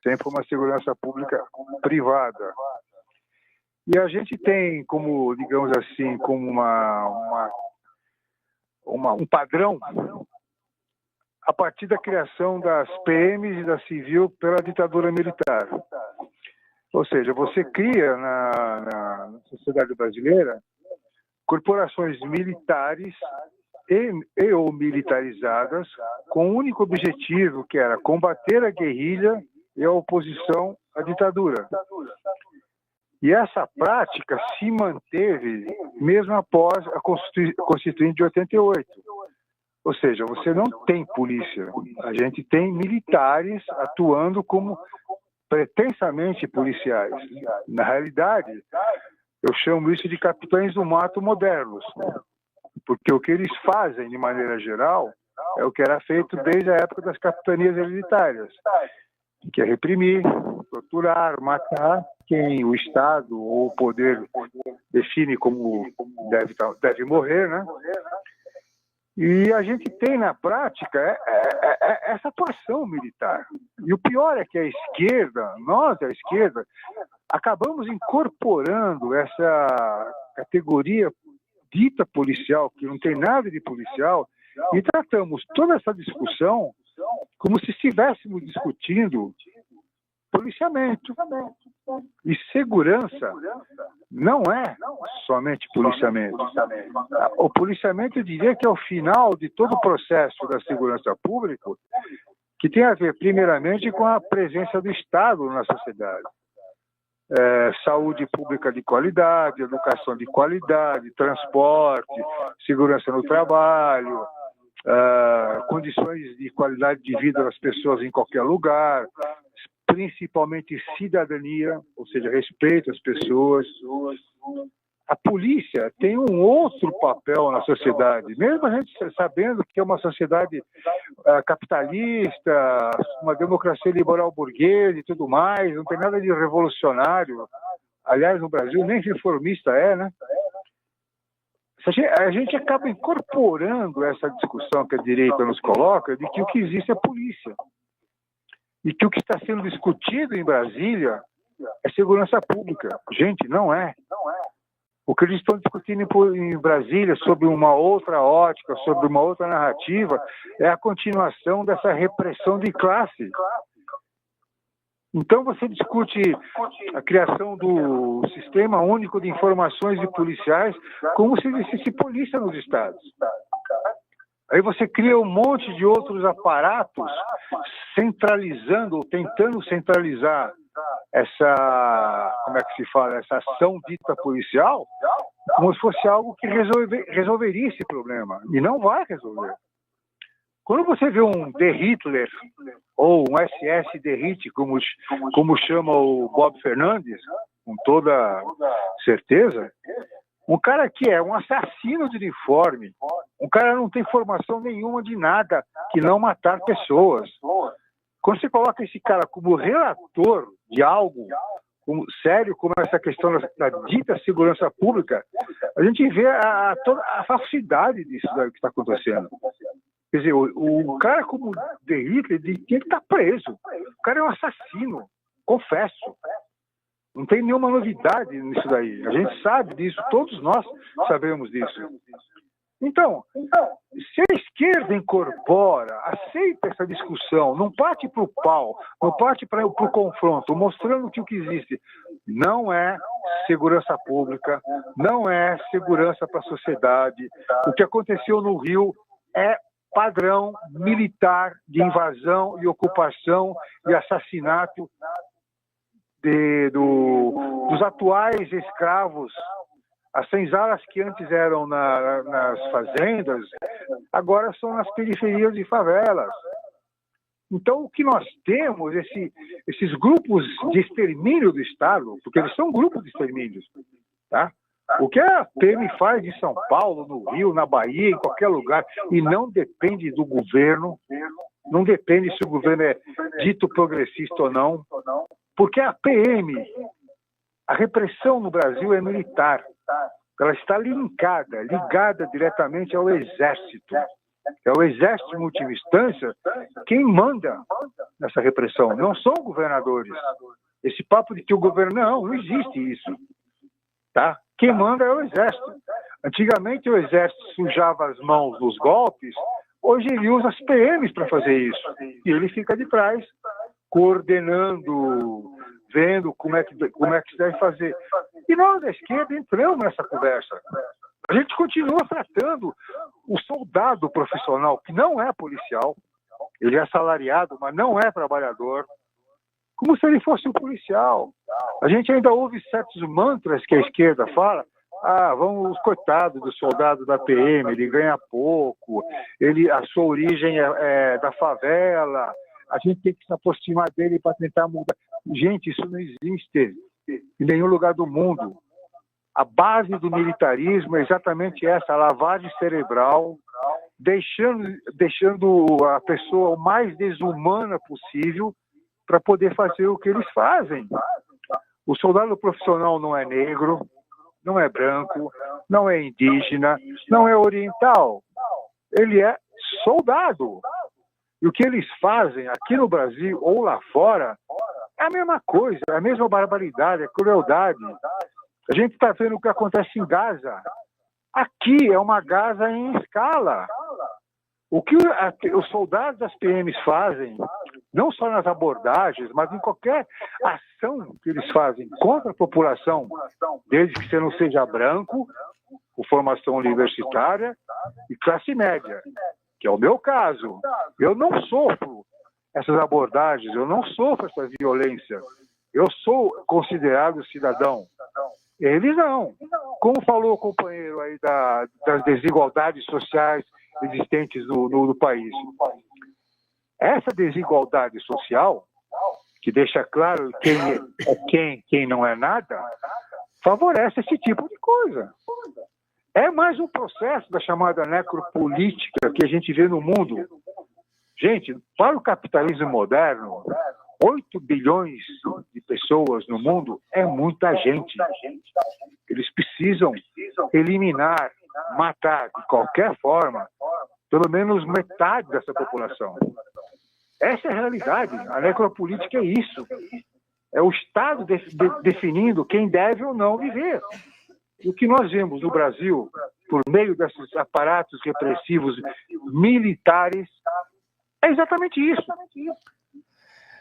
Sempre uma segurança pública privada. E a gente tem como, digamos assim, como um padrão a partir da criação das PMs e da civil pela ditadura militar. Ou seja, você cria na sociedade brasileira corporações militares e ou militarizadas com o único objetivo que era combater a guerrilha e a oposição à ditadura. E essa prática se manteve mesmo após a Constituinte de 88. Ou seja, você não tem polícia, a gente tem militares atuando como pretensamente policiais. Na realidade, eu chamo isso de capitães do mato modernos, porque o que eles fazem, de maneira geral, é o que era feito desde a época das capitanias hereditárias, que é reprimir, torturar, matar quem o Estado ou o poder define como deve morrer, né? E a gente tem na prática essa atuação militar. E o pior é que a esquerda, nós, a esquerda, acabamos incorporando essa categoria dita policial, que não tem nada de policial, e tratamos toda essa discussão como se estivéssemos discutindo policiamento. E segurança não é somente policiamento. O policiamento, eu diria que é o final de todo o processo da segurança pública, que tem a ver, primeiramente, com a presença do Estado na sociedade. Saúde pública de qualidade, educação de qualidade, transporte, segurança no trabalho, condições de qualidade de vida das pessoas em qualquer lugar, principalmente cidadania, ou seja, respeito às pessoas. A polícia tem um outro papel na sociedade, mesmo a gente sabendo que é uma sociedade capitalista, uma democracia liberal burguesa e tudo mais, não tem nada de revolucionário. Aliás, no Brasil nem reformista né? A gente acaba incorporando essa discussão que a direita nos coloca de que o que existe é polícia. E que o que está sendo discutido em Brasília é segurança pública. Gente, não é. O que eles estão discutindo em Brasília sobre uma outra ótica, sobre uma outra narrativa, é a continuação dessa repressão de classe. Então você discute a criação do Sistema Único de Informações e Policiais como se existisse polícia nos estados. Aí você cria um monte de outros aparatos centralizando, ou tentando centralizar essa ação dita policial, como se fosse algo que resolveria esse problema. E não vai resolver. Quando você vê um De Hitler, ou um SS De Hit, como chama o Bob Fernandes, com toda certeza, um cara que é um assassino de uniforme, um cara que não tem formação nenhuma de nada, que não matar pessoas. Quando você coloca esse cara como relator de algo sério, como essa questão da dita segurança pública, a gente vê toda a falsidade disso que está acontecendo. Quer dizer, o cara como De Hitler tinha que estar preso. O cara é um assassino, confesso. Não tem nenhuma novidade nisso daí. A gente sabe disso, todos nós sabemos disso. Então, se a esquerda incorpora, aceita essa discussão, não parte para o pau, não parte para o confronto, mostrando que o que existe não é segurança pública, não é segurança para a sociedade. O que aconteceu no Rio é padrão militar de invasão e ocupação e assassinato dos atuais escravos. As senzalas que antes eram nas fazendas, agora são nas periferias de favelas. Então, o que nós temos, esses grupos de extermínio do Estado, porque eles são grupos de extermínios, tá? O que a PM faz em São Paulo, no Rio, na Bahia, em qualquer lugar, e não depende do governo, não depende se o governo é dito progressista ou não, porque a PM, a repressão no Brasil é militar. Ela está ligada diretamente ao Exército. É o Exército, em última instância, quem manda nessa repressão. Não são governadores. Esse papo de que o governo... Não existe isso. Tá? Quem manda é o Exército. Antigamente o Exército sujava as mãos nos golpes, hoje ele usa as PMs para fazer isso. E ele fica de trás, coordenando, vendo como é que se deve fazer. E nós da esquerda entramos nessa conversa. A gente continua tratando o soldado profissional, que não é policial, ele é assalariado, mas não é trabalhador, como se ele fosse um policial. A gente ainda ouve certos mantras que a esquerda fala, vamos, coitado do soldado da PM, ele ganha pouco, a sua origem é da favela, a gente tem que se aproximar dele para tentar mudar. Gente, isso não existe em nenhum lugar do mundo. A base do militarismo é exatamente essa, a lavagem cerebral, deixando a pessoa o mais desumana possível para poder fazer o que eles fazem. O soldado profissional não é negro, não é branco, não é indígena, não é oriental. Ele é soldado. E o que eles fazem aqui no Brasil ou lá fora é a mesma coisa, é a mesma barbaridade, é crueldade. A gente está vendo o que acontece em Gaza. Aqui é uma Gaza em escala. O que os soldados das PMs fazem, não só nas abordagens, mas em qualquer ação que eles fazem contra a população, desde que você não seja branco, com formação universitária e classe média, que é o meu caso. Eu não sofro essas abordagens, eu não sofro essa violência. Eu sou considerado cidadão. Eles não. Como falou o companheiro aí das desigualdades sociais existentes no país. Essa desigualdade social, que deixa claro quem não é nada, favorece esse tipo de coisa. É mais um processo da chamada necropolítica que a gente vê no mundo. Gente, para o capitalismo moderno, 8 bilhões de pessoas no mundo é muita gente. Eles precisam eliminar, matar de qualquer forma, pelo menos metade dessa população. Essa é a realidade. A necropolítica é isso. É o Estado definindo quem deve ou não viver. E o que nós vemos no Brasil, por meio desses aparatos repressivos militares, é exatamente isso.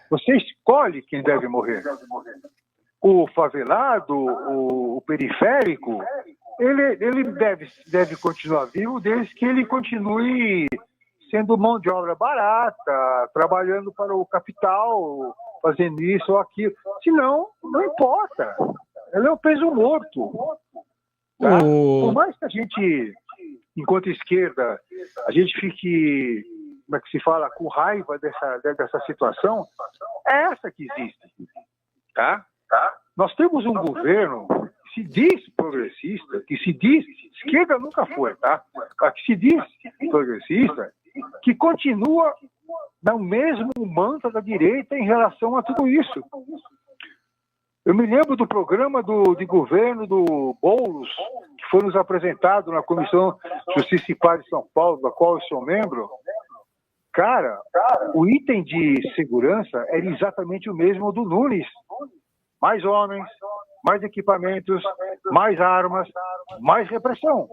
Você escolhe quem deve morrer. O favelado, o periférico, ele deve continuar vivo desde que ele continue sendo mão de obra barata, trabalhando para o capital, fazendo isso ou aquilo. Senão, não importa. Ele é um peso morto. Tá? Por mais que a gente, enquanto esquerda, a gente fique, como é que se fala, com raiva dessa situação, é essa que existe. Tá? Nós temos um governo que se diz progressista, que se diz, esquerda nunca foi, tá? Mas que se diz progressista, que continua no mesmo mantra da direita em relação a tudo isso. Eu me lembro do programa de governo do Boulos, que foi nos apresentado na Comissão Justiça e Paz de São Paulo, da qual eu sou membro. Cara, o item de segurança era exatamente o mesmo do Nunes. Mais homens, mais equipamentos, mais armas, mais repressão.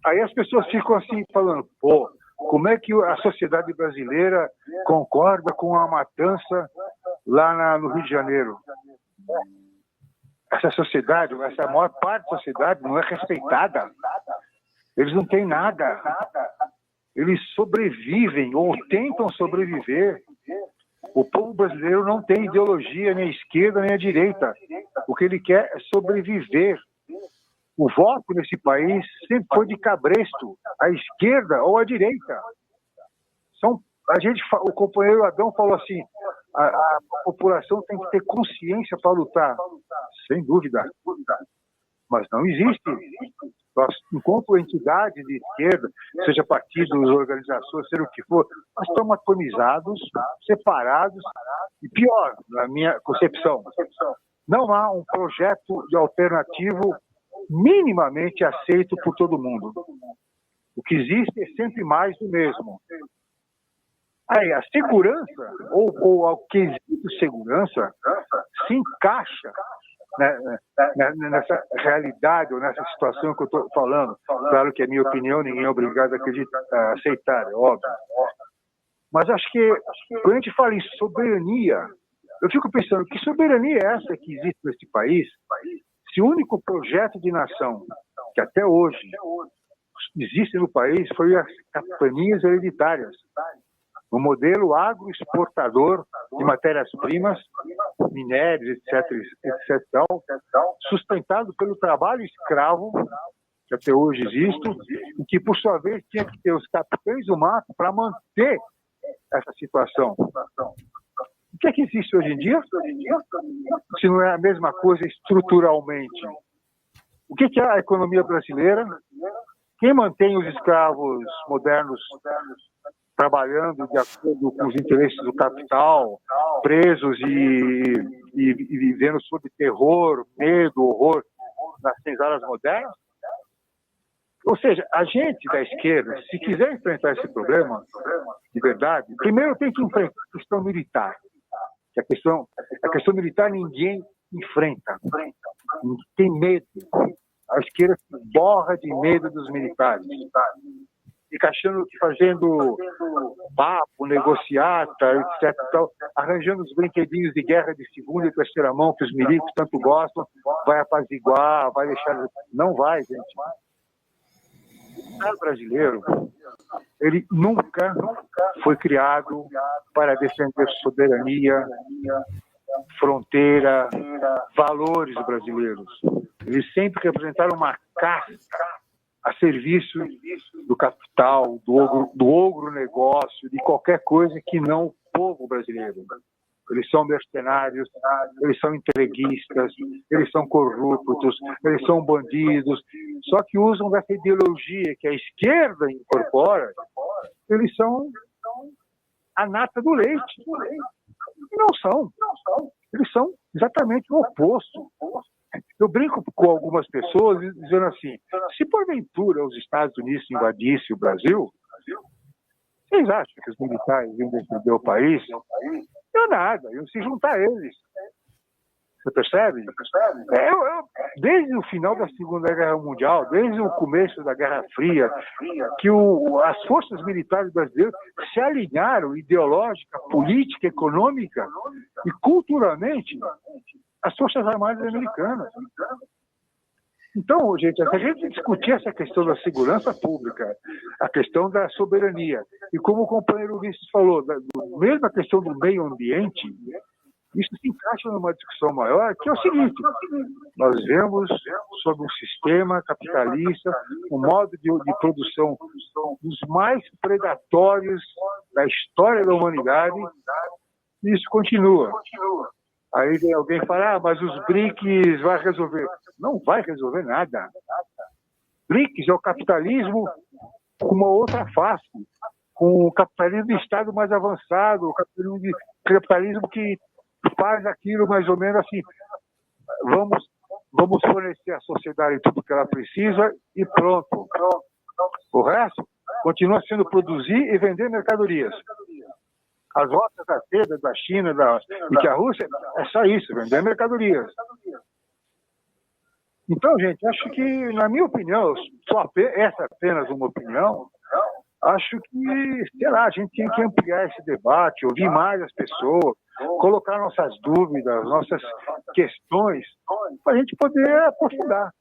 Aí as pessoas ficam assim falando, pô, como é que a sociedade brasileira concorda com a matança lá no Rio de Janeiro? Essa sociedade, essa maior parte da sociedade não é respeitada. Eles não têm nada. Eles sobrevivem ou tentam sobreviver. O povo brasileiro não tem ideologia nem à esquerda nem à direita. O que ele quer é sobreviver. O voto nesse país sempre foi de cabresto, à esquerda ou à direita. O companheiro Adão falou assim, a população tem que ter consciência para lutar. Sem dúvida. Mas não existe. Nós, enquanto entidade de esquerda, seja partidos, organizações, seja o que for, nós estamos atomizados, separados, e pior, na minha concepção, não há um projeto de alternativo minimamente aceito por todo mundo. O que existe é sempre mais do mesmo. Aí, a segurança, ou ao que existe segurança, se encaixa nessa realidade ou nessa situação que eu estou falando. Claro que é minha opinião, ninguém é obrigado a aceitar, é óbvio. Mas acho que quando a gente fala em soberania, eu fico pensando, que soberania é essa que existe nesse país? Se o único projeto de nação que até hoje existe no país foi as capitanias hereditárias. O modelo agroexportador de matérias-primas, minérios, etc., sustentado pelo trabalho escravo, que até hoje existe, e que, por sua vez, tinha que ter os capitães do mato para manter essa situação. O que é que existe hoje em dia? Se não é a mesma coisa estruturalmente. O que é a economia brasileira? Quem mantém os escravos modernos trabalhando de acordo com os interesses do capital, presos e vivendo sob terror, medo, horror nas senzalas modernas? Ou seja, a gente da esquerda, se quiser enfrentar esse problema, de verdade, primeiro tem que enfrentar a questão militar. Que a questão militar ninguém enfrenta. Tem medo. A esquerda se borra de medo dos militares. Fica achando que fazendo papo, negociata, etc., arranjando os brinquedinhos de guerra de segunda e terceira mão que os milicos tanto gostam, vai apaziguar, vai deixar... Não vai, gente. O Estado brasileiro, ele nunca foi criado para defender soberania, fronteira, valores brasileiros. Eles sempre representaram uma casca a serviço do capital, do ogro negócio, de qualquer coisa que não o povo brasileiro. Eles são mercenários, eles são entreguistas, eles são corruptos, eles são bandidos, só que usam dessa ideologia que a esquerda incorpora, eles são a nata do leite. E não são. Eles são exatamente o oposto. Eu brinco com algumas pessoas dizendo assim, se porventura os Estados Unidos invadissem o Brasil, vocês acham que os militares iam defender o país? Não, nada, iam se juntar a eles. Você percebe? Desde o final da Segunda Guerra Mundial, desde o começo da Guerra Fria, que as forças militares brasileiras se alinharam ideológica, política, econômica e culturalmente às Forças Armadas Americanas. Então, gente, se a gente discutir essa questão da segurança pública, a questão da soberania, e como o companheiro Ulisses falou, mesmo a questão do meio ambiente, isso se encaixa numa discussão maior, que é o seguinte, nós vemos sobre um sistema capitalista, um modo de produção dos mais predatórios da história da humanidade, e isso continua. Aí vem alguém e fala, mas os BRICS vai resolver. Não vai resolver nada. BRICS é o capitalismo com uma outra face, com o capitalismo de Estado mais avançado, o capitalismo que faz aquilo mais ou menos assim, vamos fornecer à sociedade tudo que ela precisa e pronto. O resto continua sendo produzir e vender mercadorias. As rotas da seda, da China e que a Rússia é só isso, vender mercadorias. Então, gente, acho que, na minha opinião, essa é apenas uma opinião, acho que, sei lá, a gente tem que ampliar esse debate, ouvir mais as pessoas, colocar nossas dúvidas, nossas questões, para a gente poder aprofundar.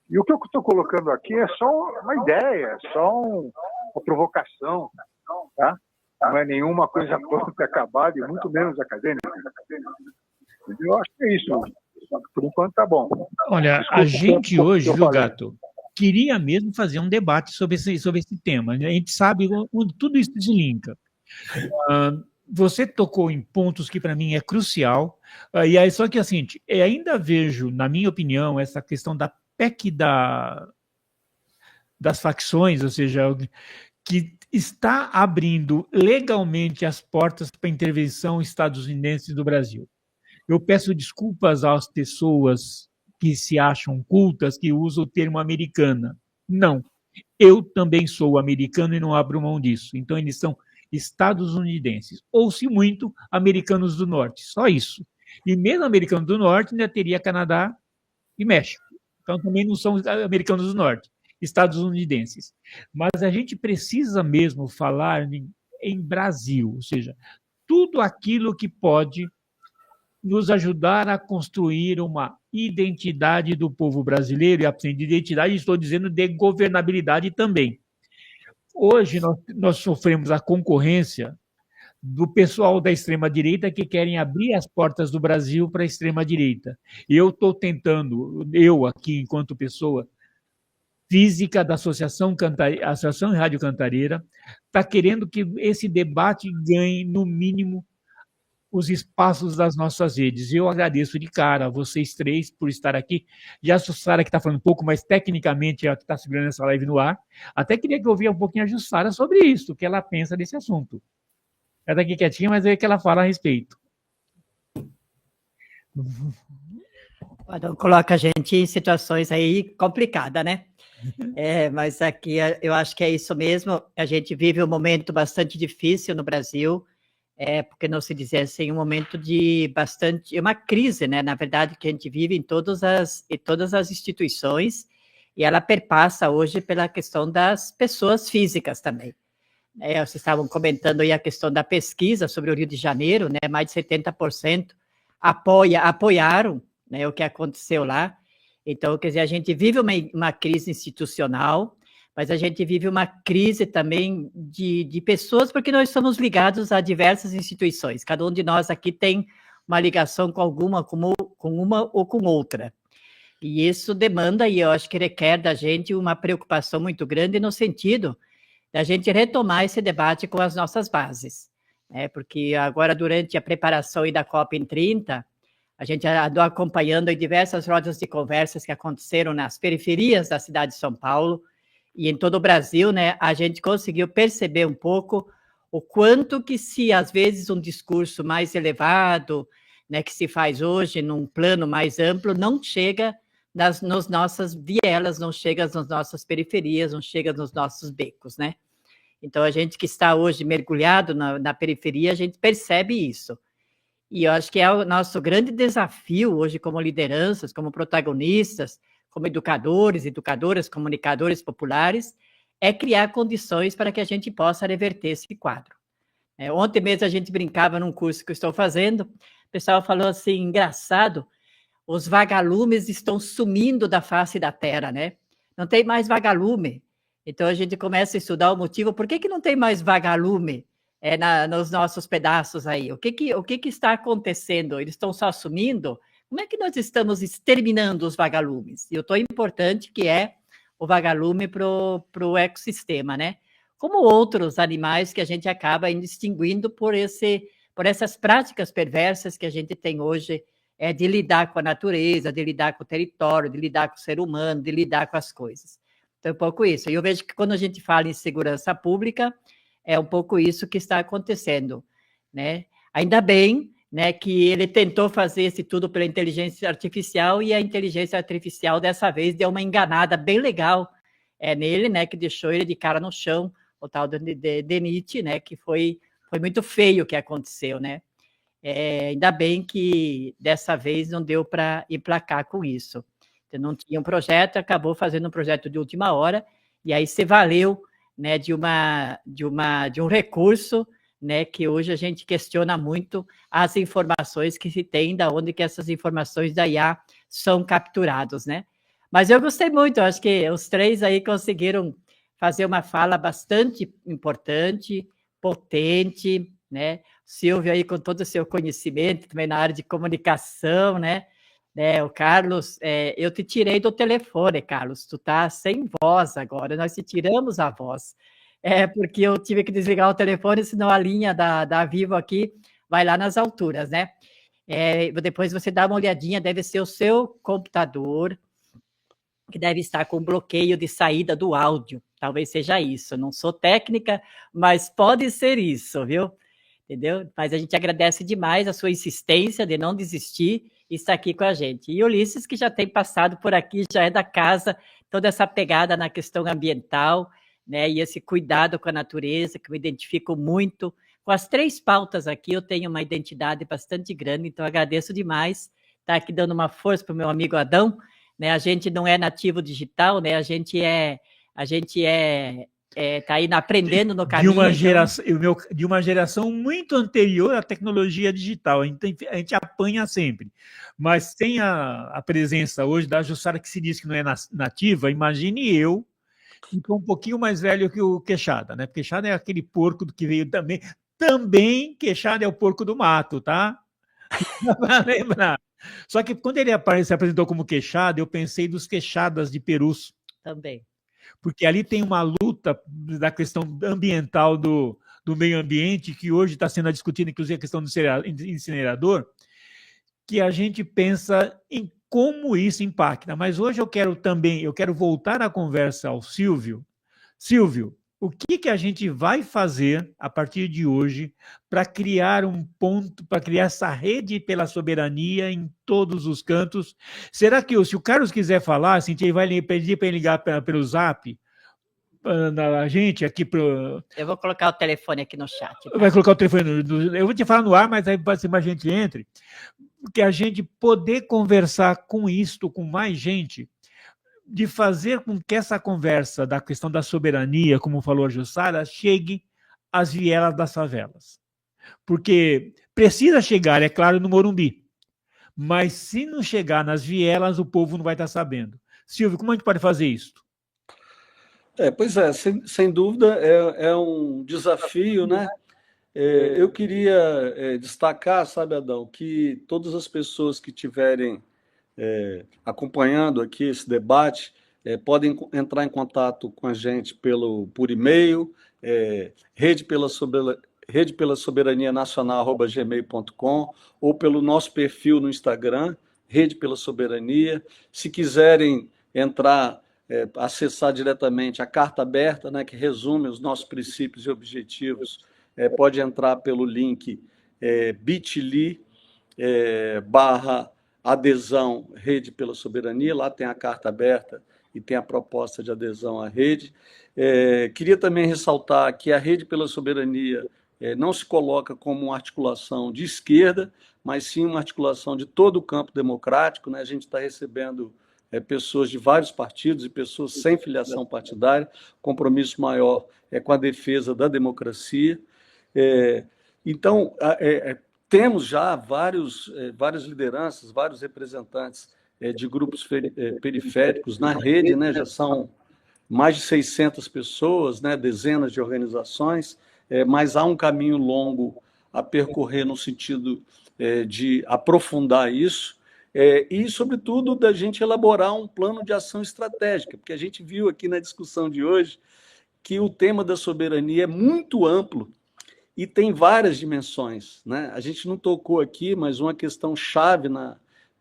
E o que eu estou colocando aqui é só uma ideia, só uma provocação, tá? Não é nenhuma coisa pronta, acabada, e muito menos acadêmica. Eu acho que é isso. Por enquanto tá bom. Olha, Desculpa a gente hoje, viu, falei. Gato, queria mesmo fazer um debate sobre esse tema. A gente sabe onde tudo isso se linka. Você tocou em pontos que para mim é crucial, e aí só que assim, eu ainda vejo, na minha opinião, essa questão da PEC das facções, ou seja, que está abrindo legalmente as portas para a intervenção estadunidense do Brasil. Eu peço desculpas às pessoas que se acham cultas, que usam o termo americana. Não. Eu também sou americano e não abro mão disso. Então, eles são estadunidenses. Ou, se muito, americanos do norte. Só isso. E mesmo americanos do norte, ainda teria Canadá e México. Então, também não são americanos do norte, estadunidenses. Mas a gente precisa mesmo falar em Brasil, ou seja, tudo aquilo que pode nos ajudar a construir uma identidade do povo brasileiro, e assim, de identidade estou dizendo de governabilidade também. Hoje nós sofremos a concorrência do pessoal da extrema-direita que querem abrir as portas do Brasil para a extrema-direita. Eu estou tentando, eu aqui enquanto pessoa física da Associação Rádio Cantareira, está querendo que esse debate ganhe, no mínimo, os espaços das nossas redes. Eu agradeço de cara a vocês três por estar aqui. Já a Jussara, que está falando um pouco, mas tecnicamente é a que está segurando essa live no ar. Até queria que eu ouvisse um pouquinho a Jussara sobre isso, o que ela pensa desse assunto. Ela está aqui quietinha, mas é que ela fala a respeito. Quando coloca a gente em situações aí complicadas, né? Mas aqui eu acho que é isso mesmo. A gente vive um momento bastante difícil no Brasil, porque não se dizer assim, um momento de bastante, uma crise, né? Na verdade, que a gente vive em todas as instituições, e ela perpassa hoje pela questão das pessoas físicas também. Vocês estavam comentando aí a questão da pesquisa sobre o Rio de Janeiro, né? Mais de 70% apoiaram, né, o que aconteceu lá. Então, quer dizer, a gente vive uma crise institucional, mas a gente vive uma crise também de pessoas, porque nós somos ligados a diversas instituições. Cada um de nós aqui tem uma ligação com alguma, com uma ou com outra. E isso demanda, e eu acho que requer da gente uma preocupação muito grande no sentido da gente retomar esse debate com as nossas bases. Porque agora, durante a preparação da COP30, a gente andou acompanhando em diversas rodas de conversas que aconteceram nas periferias da cidade de São Paulo e em todo o Brasil, né? A gente conseguiu perceber um pouco o quanto que se, às vezes, um discurso mais elevado, né, que se faz hoje num plano mais amplo, não chega nas nossas vielas, não chega nas nossas periferias, não chega nos nossos becos, né? Então, a gente que está hoje mergulhado na periferia, a gente percebe isso. E eu acho que é o nosso grande desafio hoje como lideranças, como protagonistas, como educadores, educadoras, comunicadores populares, é criar condições para que a gente possa reverter esse quadro. Ontem mesmo a gente brincava num curso que eu estou fazendo, o pessoal falou assim, engraçado, os vagalumes estão sumindo da face da terra, né? Não tem mais vagalume. Então a gente começa a estudar o motivo, por que não tem mais vagalume nos nossos pedaços aí? O que está acontecendo? Eles estão só sumindo? Como é que nós estamos exterminando os vagalumes? E o tão importante que é o vagalume para o ecossistema, né? Como outros animais que a gente acaba distinguindo por essas práticas perversas que a gente tem hoje de lidar com a natureza, de lidar com o território, de lidar com o ser humano, de lidar com as coisas. Então, é um pouco isso. E eu vejo que quando a gente fala em segurança pública, é um pouco isso que está acontecendo, né? Ainda bem, né, que ele tentou fazer esse tudo pela inteligência artificial e a inteligência artificial dessa vez deu uma enganada bem legal nele, né, que deixou ele de cara no chão, o tal do DENIT, né, que foi muito feio o que aconteceu, né? Ainda bem que dessa vez não deu para emplacar com isso. Você não tinha um projeto, acabou fazendo um projeto de última hora, e aí se valeu, né, de um recurso, né, que hoje a gente questiona muito as informações que se tem, da onde que essas informações da IA são capturadas, né? Mas eu gostei muito, acho que os três aí conseguiram fazer uma fala bastante importante, potente, né? Silvio aí com todo o seu conhecimento também na área de comunicação, né? O Carlos, eu te tirei do telefone, Carlos, tu tá sem voz agora, nós te tiramos a voz. Porque eu tive que desligar o telefone, senão a linha da Vivo aqui vai lá nas alturas, né? Depois você dá uma olhadinha, deve ser o seu computador, que deve estar com bloqueio de saída do áudio. Talvez seja isso. Eu não sou técnica, mas pode ser isso, viu? Entendeu? Mas a gente agradece demais a sua insistência de não desistir e estar aqui com a gente. E Ulisses, que já tem passado por aqui, já é da casa, toda essa pegada na questão ambiental, né? E esse cuidado com a natureza, que eu me identifico muito. Com as 3 pautas aqui, eu tenho uma identidade bastante grande, então agradeço demais estar aqui dando uma força para o meu amigo Adão, né? A gente não é nativo digital, né? A gente está aí aprendendo no caminho. De uma geração muito anterior à tecnologia digital. A gente apanha sempre. Mas sem a presença hoje da Jussara, que se diz que não é nativa, imagine eu, que estou um pouquinho mais velho que o Queixada, né? Queixada é aquele porco que veio também. Também Queixada é o porco do mato, tá? Para lembrar. Só que quando ele se apresentou como Queixada, eu pensei dos Queixadas de Perus. Também. Porque ali tem uma luta da questão ambiental do meio ambiente, que hoje está sendo discutida, inclusive a questão do incinerador, que a gente pensa em como isso impacta. Mas hoje eu quero voltar a conversa ao Silvio. Silvio, o que a gente vai fazer a partir de hoje para criar um ponto, para criar essa rede pela soberania em todos os cantos? Será que se o Carlos quiser falar, assim, ele vai pedir para ele ligar pelo Zap, a gente aqui pro... Eu vou colocar o telefone aqui no chat. Tá? Vai colocar o telefone eu vou te falar no ar, mas aí pode ser mais gente entre, que a gente poder conversar com isto, com mais gente, de fazer com que essa conversa da questão da soberania, como falou a Jussara, chegue às vielas das favelas. Porque precisa chegar, é claro, no Morumbi. Mas se não chegar nas vielas, o povo não vai estar sabendo. Silvio, como a gente pode fazer isso? Pois é, sem dúvida é um desafio, né? Eu queria destacar, sabe, Adão, que todas as pessoas que tiverem acompanhando aqui esse debate podem entrar em contato com a gente por e-mail, redepelasoberania@gmail.com, ou pelo nosso perfil no Instagram, Rede pela Soberania. Se quiserem acessar diretamente a carta aberta, né, que resume os nossos princípios e objetivos, pode entrar pelo link bit.ly/adesão Rede pela Soberania. Lá tem a carta aberta e tem a proposta de adesão à rede. Queria também ressaltar que a Rede pela Soberania não se coloca como uma articulação de esquerda, mas sim uma articulação de todo o campo democrático, né? A gente está recebendo pessoas de vários partidos e pessoas sem filiação partidária. O compromisso maior é com a defesa da democracia. Então, temos já várias lideranças, vários representantes de grupos periféricos na rede, né? Já são mais de 600 pessoas, né? Dezenas de organizações, mas há um caminho longo a percorrer no sentido de aprofundar isso e, sobretudo, da gente elaborar um plano de ação estratégica, porque a gente viu aqui na discussão de hoje que o tema da soberania é muito amplo e tem várias dimensões, né? A gente não tocou aqui, mas uma questão chave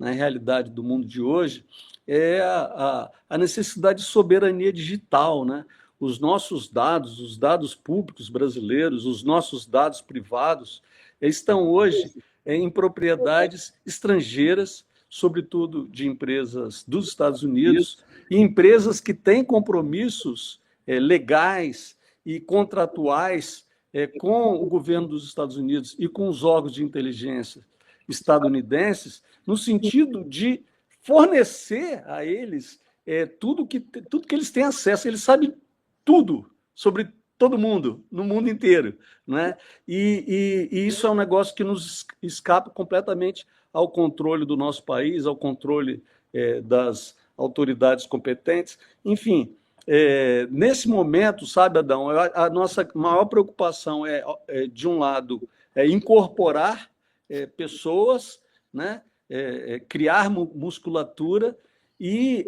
na realidade do mundo de hoje, é a necessidade de soberania digital, né? Os nossos dados, os dados públicos brasileiros, os nossos dados privados, estão hoje em propriedades estrangeiras, sobretudo de empresas dos Estados Unidos, e empresas que têm compromissos legais e contratuais com o governo dos Estados Unidos e com os órgãos de inteligência estadunidenses, no sentido de fornecer a eles tudo que eles têm acesso. Eles sabem tudo sobre todo mundo, no mundo inteiro, né? E isso é um negócio que nos escapa completamente ao controle do nosso país, ao controle das autoridades competentes. Enfim, nesse momento, sabe, Adão, a nossa maior preocupação de um lado, incorporar pessoas, né? Criar musculatura e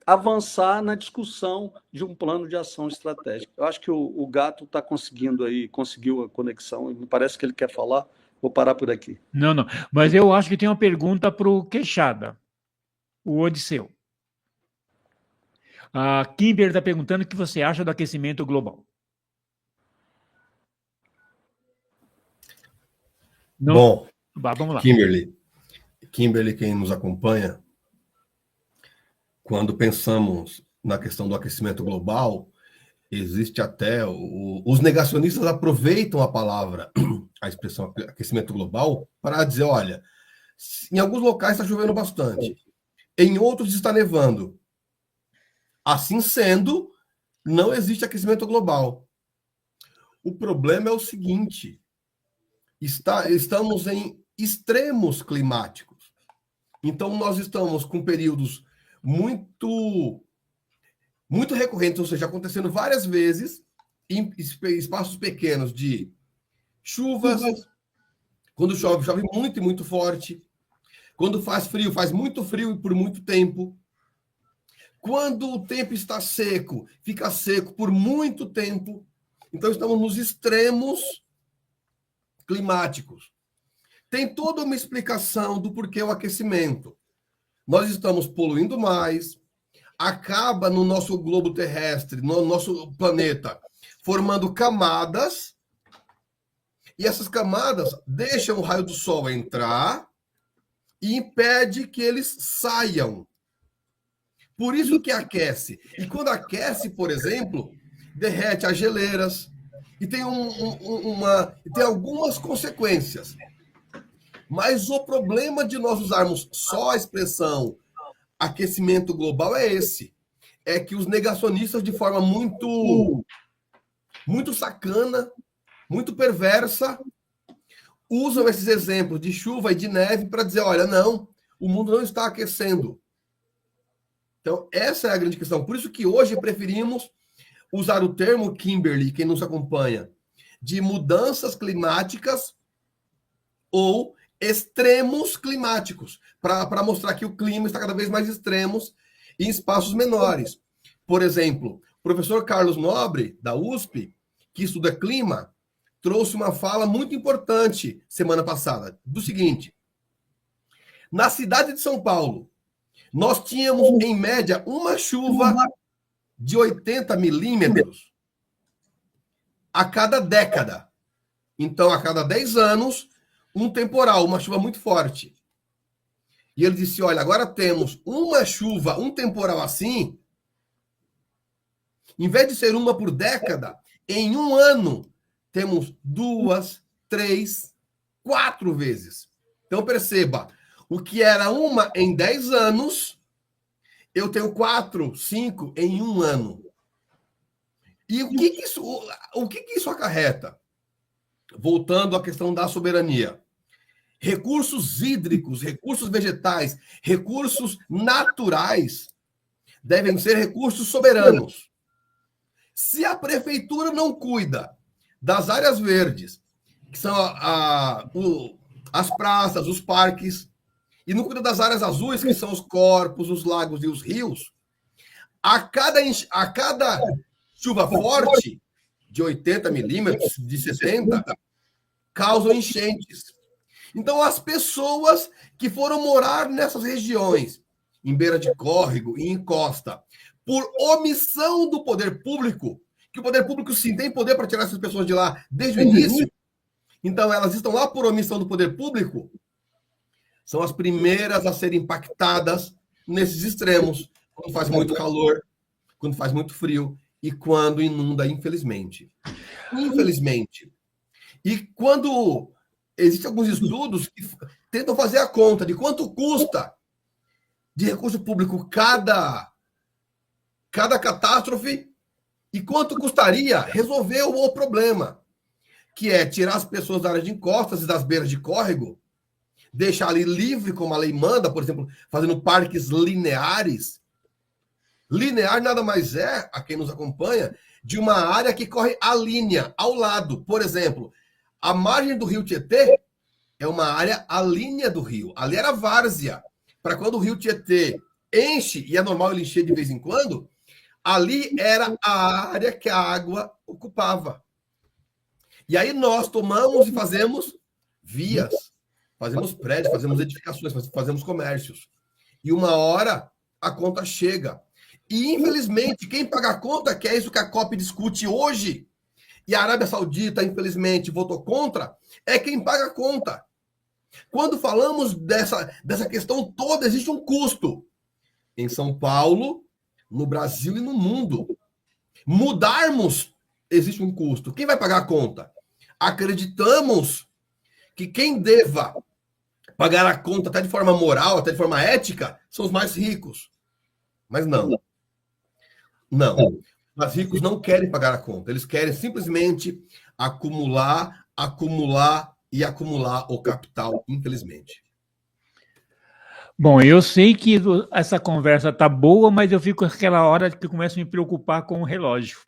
avançar na discussão de um plano de ação estratégico. Eu acho que o Gato está conseguiu a conexão, e me parece que ele quer falar. Vou parar por aqui. Não, mas eu acho que tem uma pergunta para o Queixada, o Odisseu. A Kimber está perguntando o que você acha do aquecimento global. Bom, vamos lá. Kimberly, quem nos acompanha, quando pensamos na questão do aquecimento global, existe até... os negacionistas aproveitam a palavra, a expressão aquecimento global, para dizer, olha, em alguns locais está chovendo bastante, em outros está nevando. Assim sendo, não existe aquecimento global. O problema é o seguinte, estamos em extremos climáticos. Então, nós estamos com períodos muito recorrentes, ou seja, acontecendo várias vezes em espaços pequenos de chuvas, quando chove muito e muito forte, quando faz muito frio e por muito tempo, quando o tempo está seco, fica seco por muito tempo. Então, estamos nos extremos climáticos. Tem toda uma explicação do porquê o aquecimento. Nós estamos poluindo mais, acaba no nosso globo terrestre, no nosso planeta, formando camadas, e essas camadas deixam o raio do sol entrar e impede que eles saiam. Por isso que aquece. E quando aquece, por exemplo, derrete as geleiras e tem tem algumas consequências. Mas o problema de nós usarmos só a expressão aquecimento global é esse. É que os negacionistas, de forma muito sacana, muito perversa, usam esses exemplos de chuva e de neve para dizer, olha, não, o mundo não está aquecendo. Então, essa é a grande questão. Por isso que hoje preferimos usar o termo, Kimberly, quem nos acompanha, de mudanças climáticas ou extremos climáticos, para mostrar que o clima está cada vez mais extremos em espaços menores. Por exemplo, o professor Carlos Nobre, da USP, que estuda clima, trouxe uma fala muito importante semana passada, do seguinte: na cidade de São Paulo, nós tínhamos, em média, uma chuva de 80 milímetros a cada década. Então, a cada 10 anos, um temporal, uma chuva muito forte. E ele disse, olha, agora temos uma chuva, um temporal assim, em vez de ser uma por década, em um ano, temos 2, 3, 4 vezes. Então, perceba, o que era uma em 10 anos, eu tenho 4, 5 em um ano. E o que isso acarreta? Voltando à questão da soberania. Recursos hídricos, recursos vegetais, recursos naturais devem ser recursos soberanos. Se a prefeitura não cuida das áreas verdes, que são as praças, os parques, e não cuida das áreas azuis, que são os corpos, os lagos e os rios, a cada chuva forte, de 80 milímetros, de 70, causam enchentes. Então, as pessoas que foram morar nessas regiões, em beira de córrego e em costa, por omissão do poder público, que o poder público sim tem poder para tirar essas pessoas de lá desde o início, então elas estão lá por omissão do poder público, são as primeiras a serem impactadas nesses extremos, quando faz muito calor, quando faz muito frio e quando inunda, infelizmente. Infelizmente. E quando existem alguns estudos que tentam fazer a conta de quanto custa de recurso público cada catástrofe e quanto custaria resolver o problema, que é tirar as pessoas da área de encostas e das beiras de córrego, deixar ali livre, como a lei manda, por exemplo, fazendo parques lineares. Linear nada mais é, a quem nos acompanha, de uma área que corre a linha, ao lado. Por exemplo, a margem do rio Tietê é uma área à linha do rio. Ali era várzea. Para quando o rio Tietê enche, e é normal ele encher de vez em quando, ali era a área que a água ocupava. E aí nós tomamos e fazemos vias, fazemos prédios, fazemos edificações, fazemos comércios. E uma hora a conta chega. E, infelizmente, quem paga a conta, que é isso que a COP discute hoje, e a Arábia Saudita, infelizmente, votou contra, é quem paga a conta. Quando falamos dessa questão toda, existe um custo. Em São Paulo, no Brasil e no mundo. Mudarmos, existe um custo. Quem vai pagar a conta? Acreditamos que quem deva pagar a conta, até de forma moral, até de forma ética, são os mais ricos. Mas não. Não. Os ricos não querem pagar a conta. Eles querem simplesmente acumular, acumular e acumular o capital, infelizmente. Bom, eu sei que essa conversa tá boa, mas eu fico aquela hora que começo a me preocupar com o relógio.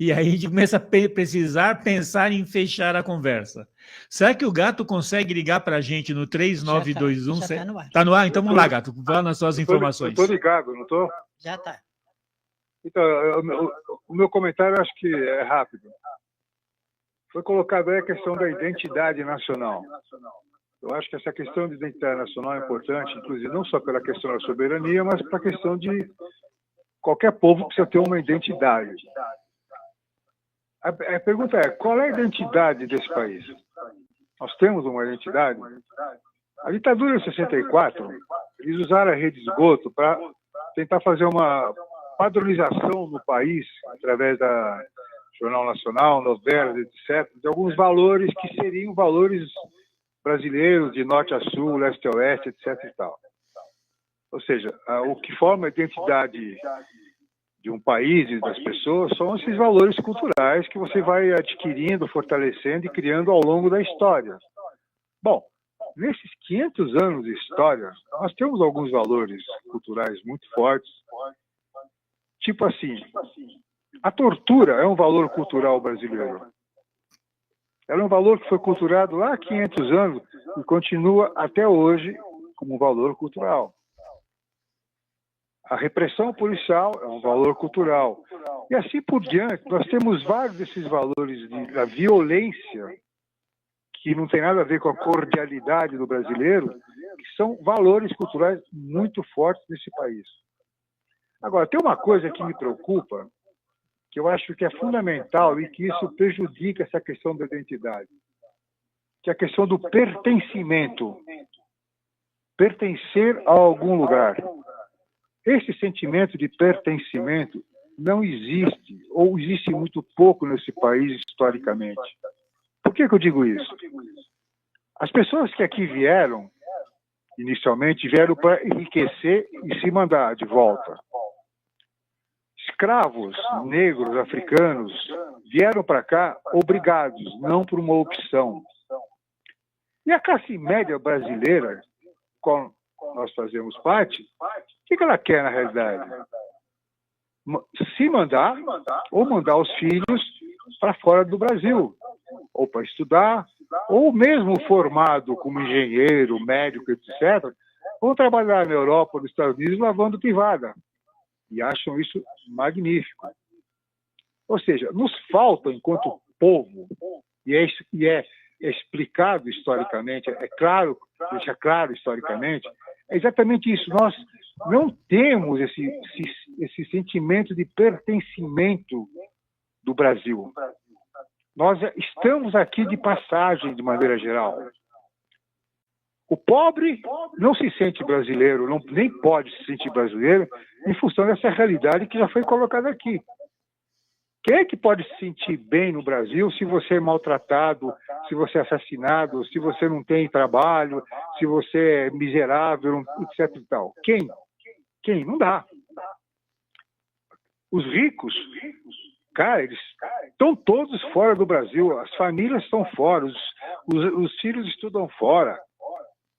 E aí a gente começa a precisar pensar em fechar a conversa. Será que o Gato consegue ligar para a gente no 3921? Já tá no ar. Tá no ar? Então vamos lá, Gato. Vá nas suas informações. Estou ligado, não estou? Já está. Então, o meu comentário acho que é rápido. Foi colocada aí a questão da identidade nacional. Eu acho que essa questão de identidade nacional é importante, inclusive não só pela questão da soberania, mas pela questão de qualquer povo precisa ter uma identidade. A pergunta é, qual é a identidade desse país? Nós temos uma identidade? A ditadura de 64, eles usaram a rede de esgoto para tentar fazer uma padronização no país, através da Jornal Nacional, novelas, etc., de alguns valores que seriam valores brasileiros, de norte a sul, leste a oeste, etc. e tal. Ou seja, o que forma a identidade de um país e das pessoas são esses valores culturais que você vai adquirindo, fortalecendo e criando ao longo da história. Bom, nesses 500 anos de história, nós temos alguns valores culturais muito fortes. Tipo assim, a tortura é um valor cultural brasileiro. Ela é um valor que foi culturado lá há 500 anos e continua até hoje como um valor cultural. A repressão policial é um valor cultural. E assim por diante, nós temos vários desses valores da violência, que não tem nada a ver com a cordialidade do brasileiro, que são valores culturais muito fortes nesse país. Agora, tem uma coisa que me preocupa, que eu acho que é fundamental e que isso prejudica essa questão da identidade, que é a questão do pertencimento. Pertencer a algum lugar. Esse sentimento de pertencimento não existe, ou existe muito pouco nesse país historicamente. Por que eu digo isso? As pessoas que aqui vieram, inicialmente, vieram para enriquecer e se mandar de volta. Escravos negros, africanos, vieram para cá obrigados, não por uma opção. E a classe média brasileira, com nós fazemos parte, o que ela quer na realidade? Se mandar, ou mandar os filhos para fora do Brasil, ou para estudar, ou mesmo formado como engenheiro, médico, etc., vão trabalhar na Europa, nos Estados Unidos, lavando privada. E acham isso magnífico. Ou seja, nos falta, enquanto povo, e é explicado historicamente, é claro, deixa claro historicamente, é exatamente isso. Nós não temos esse sentimento de pertencimento do Brasil. Nós estamos aqui de passagem, de maneira geral. O pobre não se sente brasileiro, nem pode se sentir brasileiro em função dessa realidade que já foi colocada aqui. Quem é que pode se sentir bem no Brasil se você é maltratado, se você é assassinado, se você não tem trabalho, se você é miserável, etc. e tal? Quem? Quem? Não dá. Os ricos, cara, eles estão todos fora do Brasil, as famílias estão fora, os filhos estudam fora.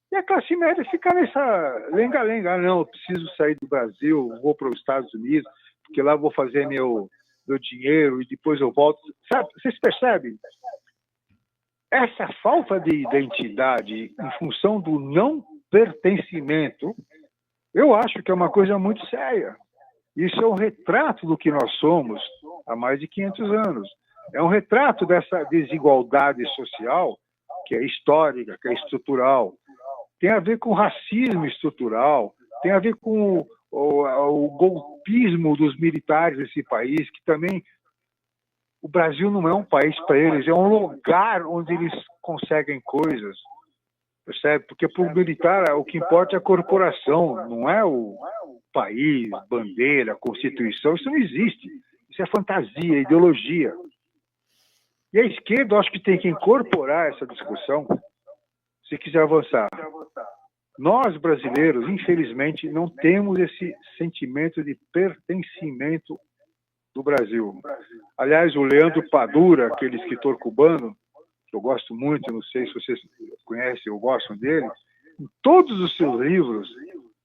E a classe média fica nessa lenga-lenga. Ah, não, eu preciso sair do Brasil, vou para os Estados Unidos, porque lá eu vou fazer meu dinheiro e depois eu volto. Sabe, vocês percebem? Essa falta de identidade em função do não pertencimento, eu acho que é uma coisa muito séria. Isso é um retrato do que nós somos há mais de 500 anos. É um retrato dessa desigualdade social que é histórica, que é estrutural. Tem a ver com racismo estrutural, tem a ver com o golpismo dos militares desse país, que também o Brasil não é um país para eles, é um lugar onde eles conseguem coisas, percebe? Porque para o militar o que importa é a corporação, não é o país, bandeira, constituição, isso não existe. Isso é fantasia, ideologia. E a esquerda, eu acho que tem que incorporar essa discussão se quiser avançar. Nós, brasileiros, infelizmente, não temos esse sentimento de pertencimento do Brasil. Aliás, o Leandro Padura, aquele escritor cubano, que eu gosto muito, não sei se vocês conhecem ou gostam dele, em todos os seus livros,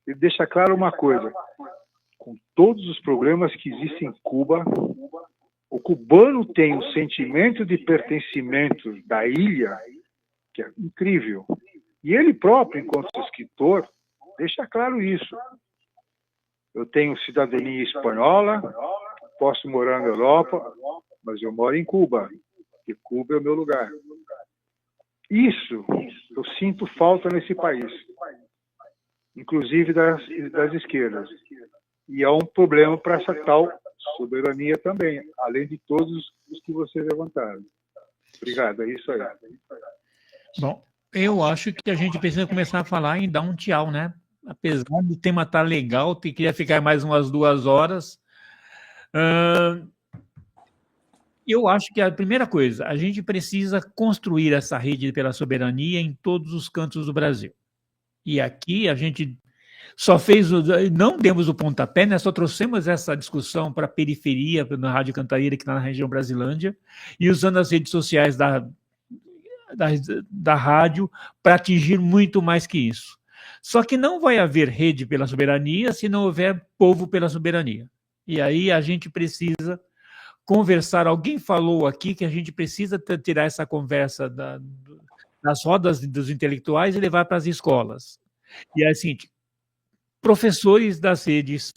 ele deixa claro uma coisa: com todos os problemas que existem em Cuba, o cubano tem um sentimento de pertencimento da ilha que é incrível. E ele próprio, enquanto escritor, deixa claro isso. Eu tenho cidadania espanhola, posso morar na Europa, mas eu moro em Cuba, porque Cuba é o meu lugar. Isso eu sinto falta nesse país, inclusive das esquerdas. E é um problema para essa tal soberania também, além de todos os que vocês levantaram. Obrigado, é isso aí. Bom, eu acho que a gente precisa começar a falar em dar um tchau, né? Apesar do tema estar legal, queria ficar mais umas 2 horas. Eu acho que a primeira coisa, a gente precisa construir essa rede pela soberania em todos os cantos do Brasil. E aqui a gente só não demos o pontapé, né? Só trouxemos essa discussão para a periferia, na Rádio Cantareira, que está na região Brasilândia, e usando as redes sociais da rádio para atingir muito mais que isso. Só que não vai haver rede pela soberania se não houver povo pela soberania. E aí a gente precisa conversar. Alguém falou aqui que a gente precisa tirar essa conversa das rodas dos intelectuais e levar para as escolas. E é assim, professores das redes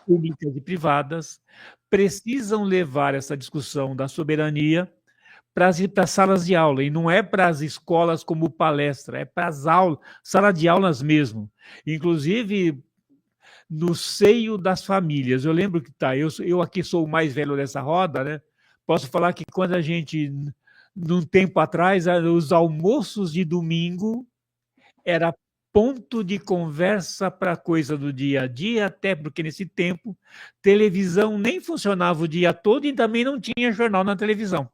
públicas e privadas precisam levar essa discussão da soberania para as salas de aula, e não é para as escolas como palestra, é para as aulas, sala de aulas mesmo. Inclusive, no seio das famílias. Eu lembro que eu aqui sou o mais velho dessa roda, né? Posso falar que quando a gente, num tempo atrás, os almoços de domingo era ponto de conversa para coisa do dia a dia, até porque nesse tempo televisão nem funcionava o dia todo e também não tinha jornal na televisão.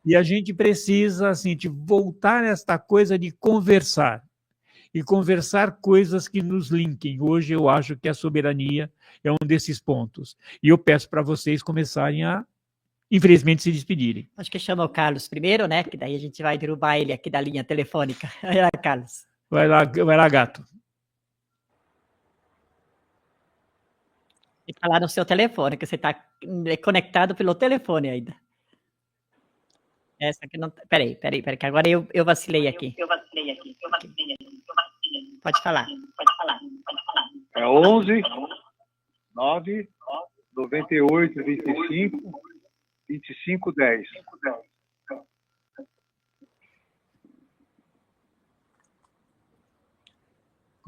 E a gente precisa, assim, de voltar a esta coisa de conversar. E conversar coisas que nos linkem. Hoje eu acho que a soberania é um desses pontos. E eu peço para vocês começarem a, infelizmente, se despedirem. Acho que chama o Carlos primeiro, né? Que daí a gente vai derrubar ele aqui da linha telefônica. Vai lá, Carlos. Vai lá, gato. Tem que falar no seu telefone, que você está conectado pelo telefone ainda. Essa aqui não. Peraí, que agora eu vacilei aqui. Pode falar. É 11 9 98 25 25 10.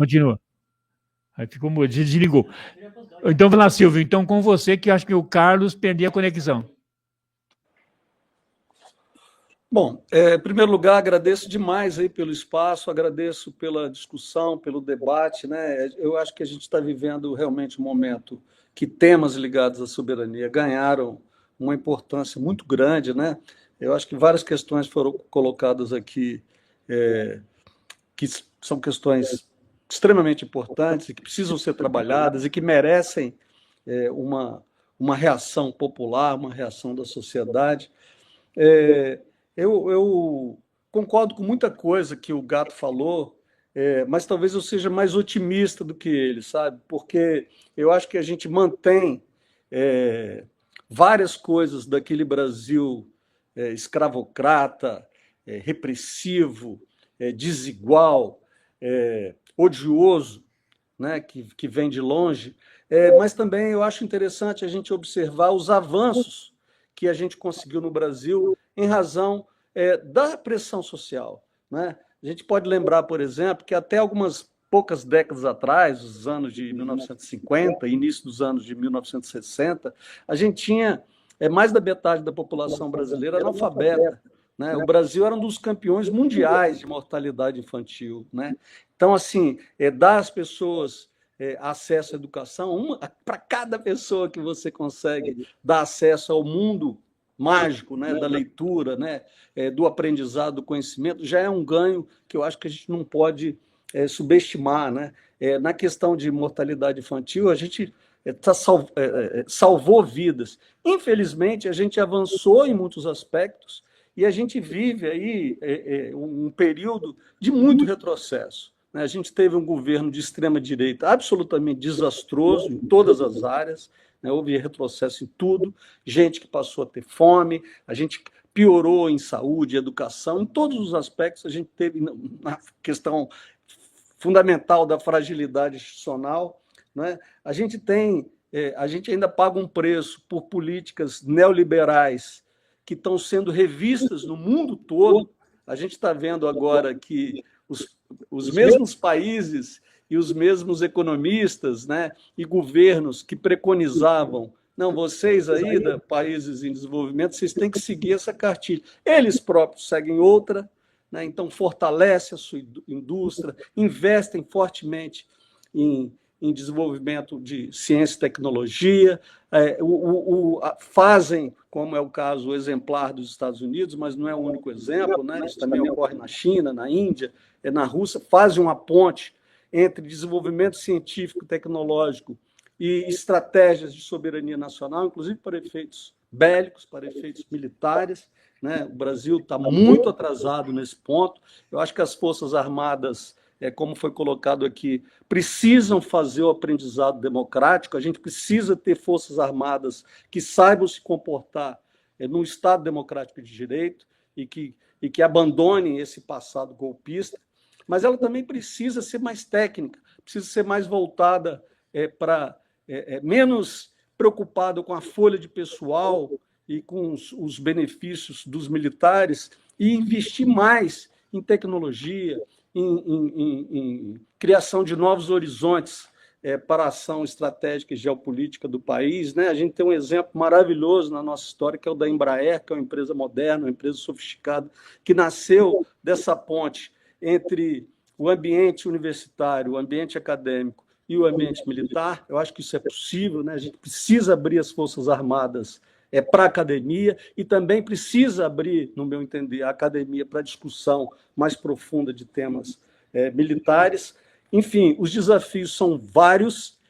Continua. Aí ficou, desligou. Então, vamos lá, Silvio. Então, com você, que acho que o Carlos perdeu a conexão. Bom, em primeiro lugar, agradeço demais aí pelo espaço, agradeço pela discussão, pelo debate, né? Eu acho que a gente está vivendo realmente um momento que temas ligados à soberania ganharam uma importância muito grande, né? Eu acho que várias questões foram colocadas aqui, que são questões extremamente importantes e que precisam ser trabalhadas e que merecem uma reação popular, uma reação da sociedade. Eu concordo com muita coisa que o Gato falou, mas talvez eu seja mais otimista do que ele, sabe? Porque eu acho que a gente mantém várias coisas daquele Brasil escravocrata, repressivo, desigual, odioso, né? que vem de longe, mas também eu acho interessante a gente observar os avanços que a gente conseguiu no Brasil em razão da pressão social, né? A gente pode lembrar, por exemplo, que até algumas poucas décadas atrás, os anos de 1950, início dos anos de 1960, a gente tinha mais da metade da população brasileira analfabeta, né? O Brasil era um dos campeões mundiais de mortalidade infantil, né? Então, assim, dar às pessoas acesso à educação, para cada pessoa que você consegue dar acesso ao mundo mágico, né, da leitura, né, do aprendizado, do conhecimento, já é um ganho que eu acho que a gente não pode subestimar, né? Na questão de mortalidade infantil, a gente salvou vidas. Infelizmente, a gente avançou em muitos aspectos e a gente vive aí um período de muito retrocesso. A gente teve um governo de extrema-direita absolutamente desastroso em todas as áreas, né? Houve retrocesso em tudo, gente que passou a ter fome, a gente piorou em saúde, educação, em todos os aspectos. A gente teve na questão fundamental da fragilidade institucional, né? A gente ainda paga um preço por políticas neoliberais que estão sendo revistas no mundo todo. A gente está vendo agora que os mesmos países e os mesmos economistas, né, e governos que preconizavam, não, vocês aí, países em desenvolvimento, vocês têm que seguir essa cartilha. Eles próprios seguem outra, né, então fortalece a sua indústria, investem fortemente em desenvolvimento de ciência e tecnologia, fazem, como é o caso exemplar dos Estados Unidos, mas não é o único exemplo, né? Isso também ocorre na China, na Índia, na Rússia, fazem uma ponte entre desenvolvimento científico e tecnológico e estratégias de soberania nacional, inclusive para efeitos bélicos, para efeitos militares, né? O Brasil está muito atrasado nesse ponto. Eu acho que as Forças Armadas, como foi colocado aqui, precisam fazer o aprendizado democrático. A gente precisa ter forças armadas que saibam se comportar num Estado democrático de direito e que abandonem esse passado golpista, mas ela também precisa ser mais técnica, precisa ser mais voltada para menos preocupada com a folha de pessoal e com os benefícios dos militares e investir mais em tecnologia, em criação de novos horizontes para a ação estratégica e geopolítica do país, né? A gente tem um exemplo maravilhoso na nossa história, que é o da Embraer, que é uma empresa moderna, uma empresa sofisticada, que nasceu dessa ponte entre o ambiente universitário, o ambiente acadêmico e o ambiente militar. Eu acho que isso é possível, né? A gente precisa abrir as Forças Armadas para a academia e também precisa abrir, no meu entender, a academia para discussão mais profunda de temas militares. Enfim, os desafios são vários,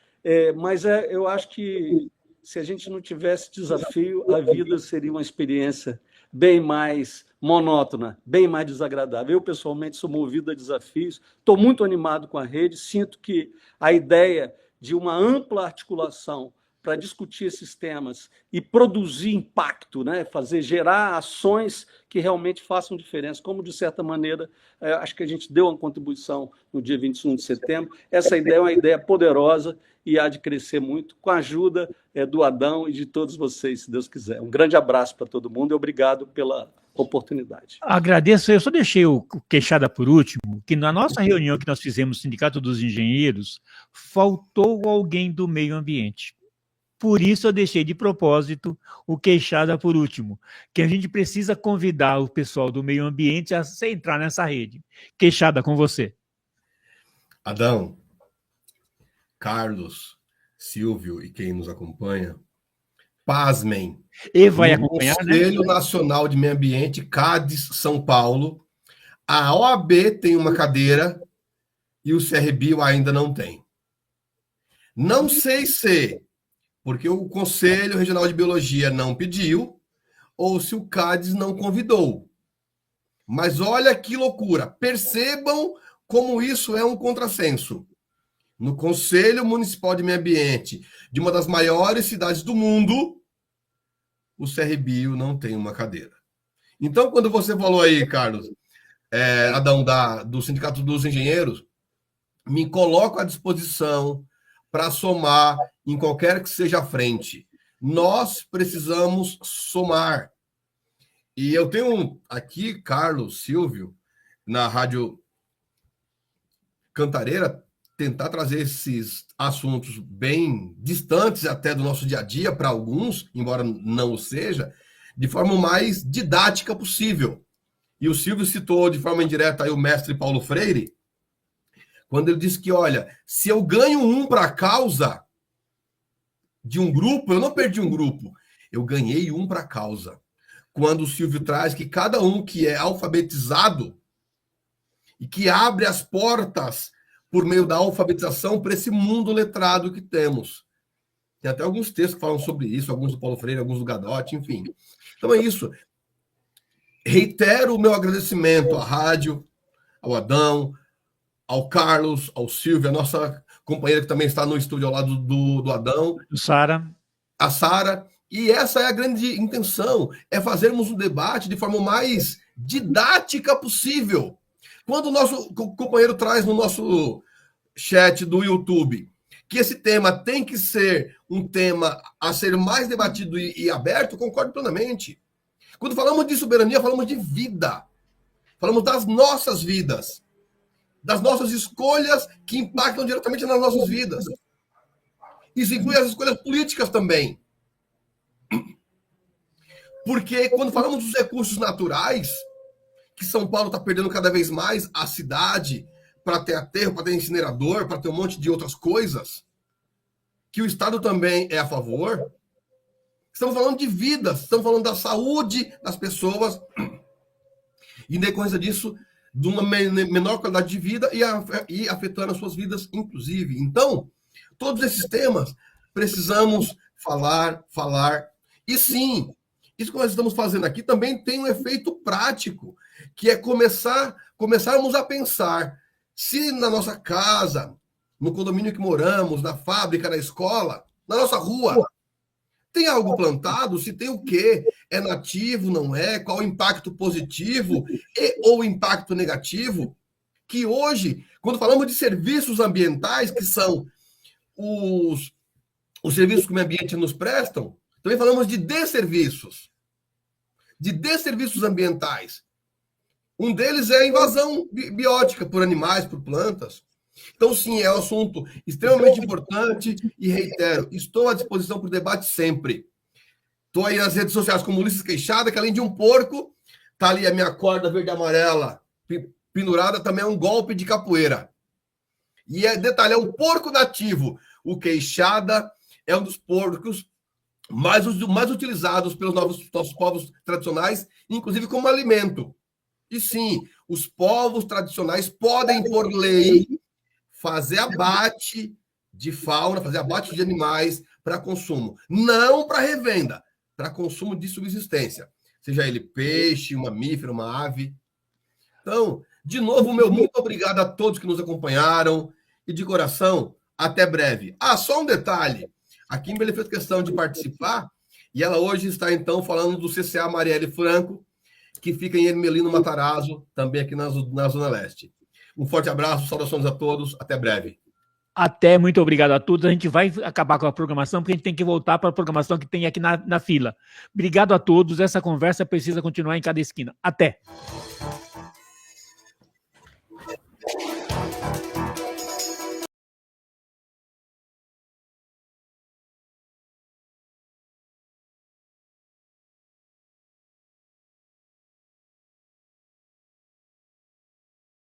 mas eu acho que se a gente não tivesse desafio, a vida seria uma experiência bem mais monótona, bem mais desagradável. Eu, pessoalmente, sou movido a desafios, estou muito animado com a rede, sinto que a ideia de uma ampla articulação para discutir esses temas e produzir impacto, né? Gerar ações que realmente façam diferença, como, de certa maneira, acho que a gente deu uma contribuição no dia 21 de setembro. Essa ideia é uma ideia poderosa e há de crescer muito, com a ajuda do Adão e de todos vocês, se Deus quiser. Um grande abraço para todo mundo e obrigado pela oportunidade. Agradeço, eu só deixei o Queixada por último, que na nossa reunião que nós fizemos no Sindicato dos Engenheiros, faltou alguém do meio ambiente. Por isso eu deixei de propósito o Queixada por último, que a gente precisa convidar o pessoal do meio ambiente a entrar nessa rede. Queixada, com você. Adão, Carlos, Silvio e quem nos acompanha, pasmem. E vai No acompanhar, Conselho né? Nacional de Meio Ambiente, CADES, São Paulo, a OAB tem uma cadeira e o CRBio ainda não tem. Não sei se porque o Conselho Regional de Biologia não pediu ou se o CADES não convidou. Mas olha que loucura. Percebam como isso é um contrassenso. No Conselho Municipal de Meio Ambiente de uma das maiores cidades do mundo, o CRBio não tem uma cadeira. Então, quando você falou aí, Carlos, Adão, do Sindicato dos Engenheiros, me coloco à disposição para somar em qualquer que seja a frente. Nós precisamos somar. E eu tenho aqui, Carlos, Silvio, na Rádio Cantareira, tentar trazer esses assuntos bem distantes até do nosso dia a dia para alguns, embora não o seja, de forma mais didática possível. E o Silvio citou de forma indireta aí o mestre Paulo Freire, quando ele disse que, olha, se eu ganho um para a causa de um grupo, eu não perdi um grupo, eu ganhei um para a causa. Quando o Silvio traz que cada um que é alfabetizado e que abre as portas por meio da alfabetização para esse mundo letrado que temos. Tem até alguns textos que falam sobre isso, alguns do Paulo Freire, alguns do Gadotti, enfim. Então é isso. Reitero o meu agradecimento à rádio, ao Adão, ao Carlos, ao Silvio, a nossa companheira que também está no estúdio ao lado do Adão. Sara. A Sara. E essa é a grande intenção, é fazermos um debate de forma mais didática possível. Quando o nosso companheiro traz no nosso chat do YouTube que esse tema tem que ser um tema a ser mais debatido e aberto, concordo plenamente. Quando falamos de soberania, falamos de vida. Falamos das nossas vidas. Das nossas escolhas que impactam diretamente nas nossas vidas. Isso inclui as escolhas políticas também. Porque quando falamos dos recursos naturais, que São Paulo está perdendo cada vez mais a cidade para ter aterro, para ter incinerador, para ter um monte de outras coisas, que o Estado também é a favor, estamos falando de vidas, estamos falando da saúde das pessoas e, em decorrência disso, de uma menor qualidade de vida e afetando as suas vidas, inclusive. Então, todos esses temas precisamos falar. E sim, isso que nós estamos fazendo aqui também tem um efeito prático, que é começarmos a pensar se na nossa casa, no condomínio que moramos, na fábrica, na escola, na nossa rua, tem algo plantado? Se tem o quê? É nativo, não é? Qual o impacto positivo ou impacto negativo? Que hoje, quando falamos de serviços ambientais, que são os serviços que o meio ambiente nos prestam, também falamos de desserviços ambientais. Um deles é a invasão biótica por animais, por plantas. Então, sim, é um assunto extremamente importante e, reitero, estou à disposição para o debate sempre. Estou aí nas redes sociais como Ulisses Queixada, que além de um porco, está ali a minha corda verde e amarela pendurada, também é um golpe de capoeira. E detalhe, é um porco nativo. O Queixada é um dos porcos mais utilizados pelos nossos povos tradicionais, inclusive como alimento. E sim, os povos tradicionais podem, por lei, fazer abate de fauna, fazer abate de animais para consumo. Não para revenda, para consumo de subsistência. Seja ele peixe, um mamífero, uma ave. Então, de novo, meu muito obrigado a todos que nos acompanharam. E de coração, até breve. Só um detalhe. A Kimberly fez questão de participar e ela hoje está, então, falando do CCA Marielle Franco, que fica em Ermelino Matarazzo, também aqui na Zona Leste. Um forte abraço, saudações a todos, até breve. Até, muito obrigado a todos. A gente vai acabar com a programação, porque a gente tem que voltar para a programação que tem aqui na fila. Obrigado a todos. Essa conversa precisa continuar em cada esquina. Até!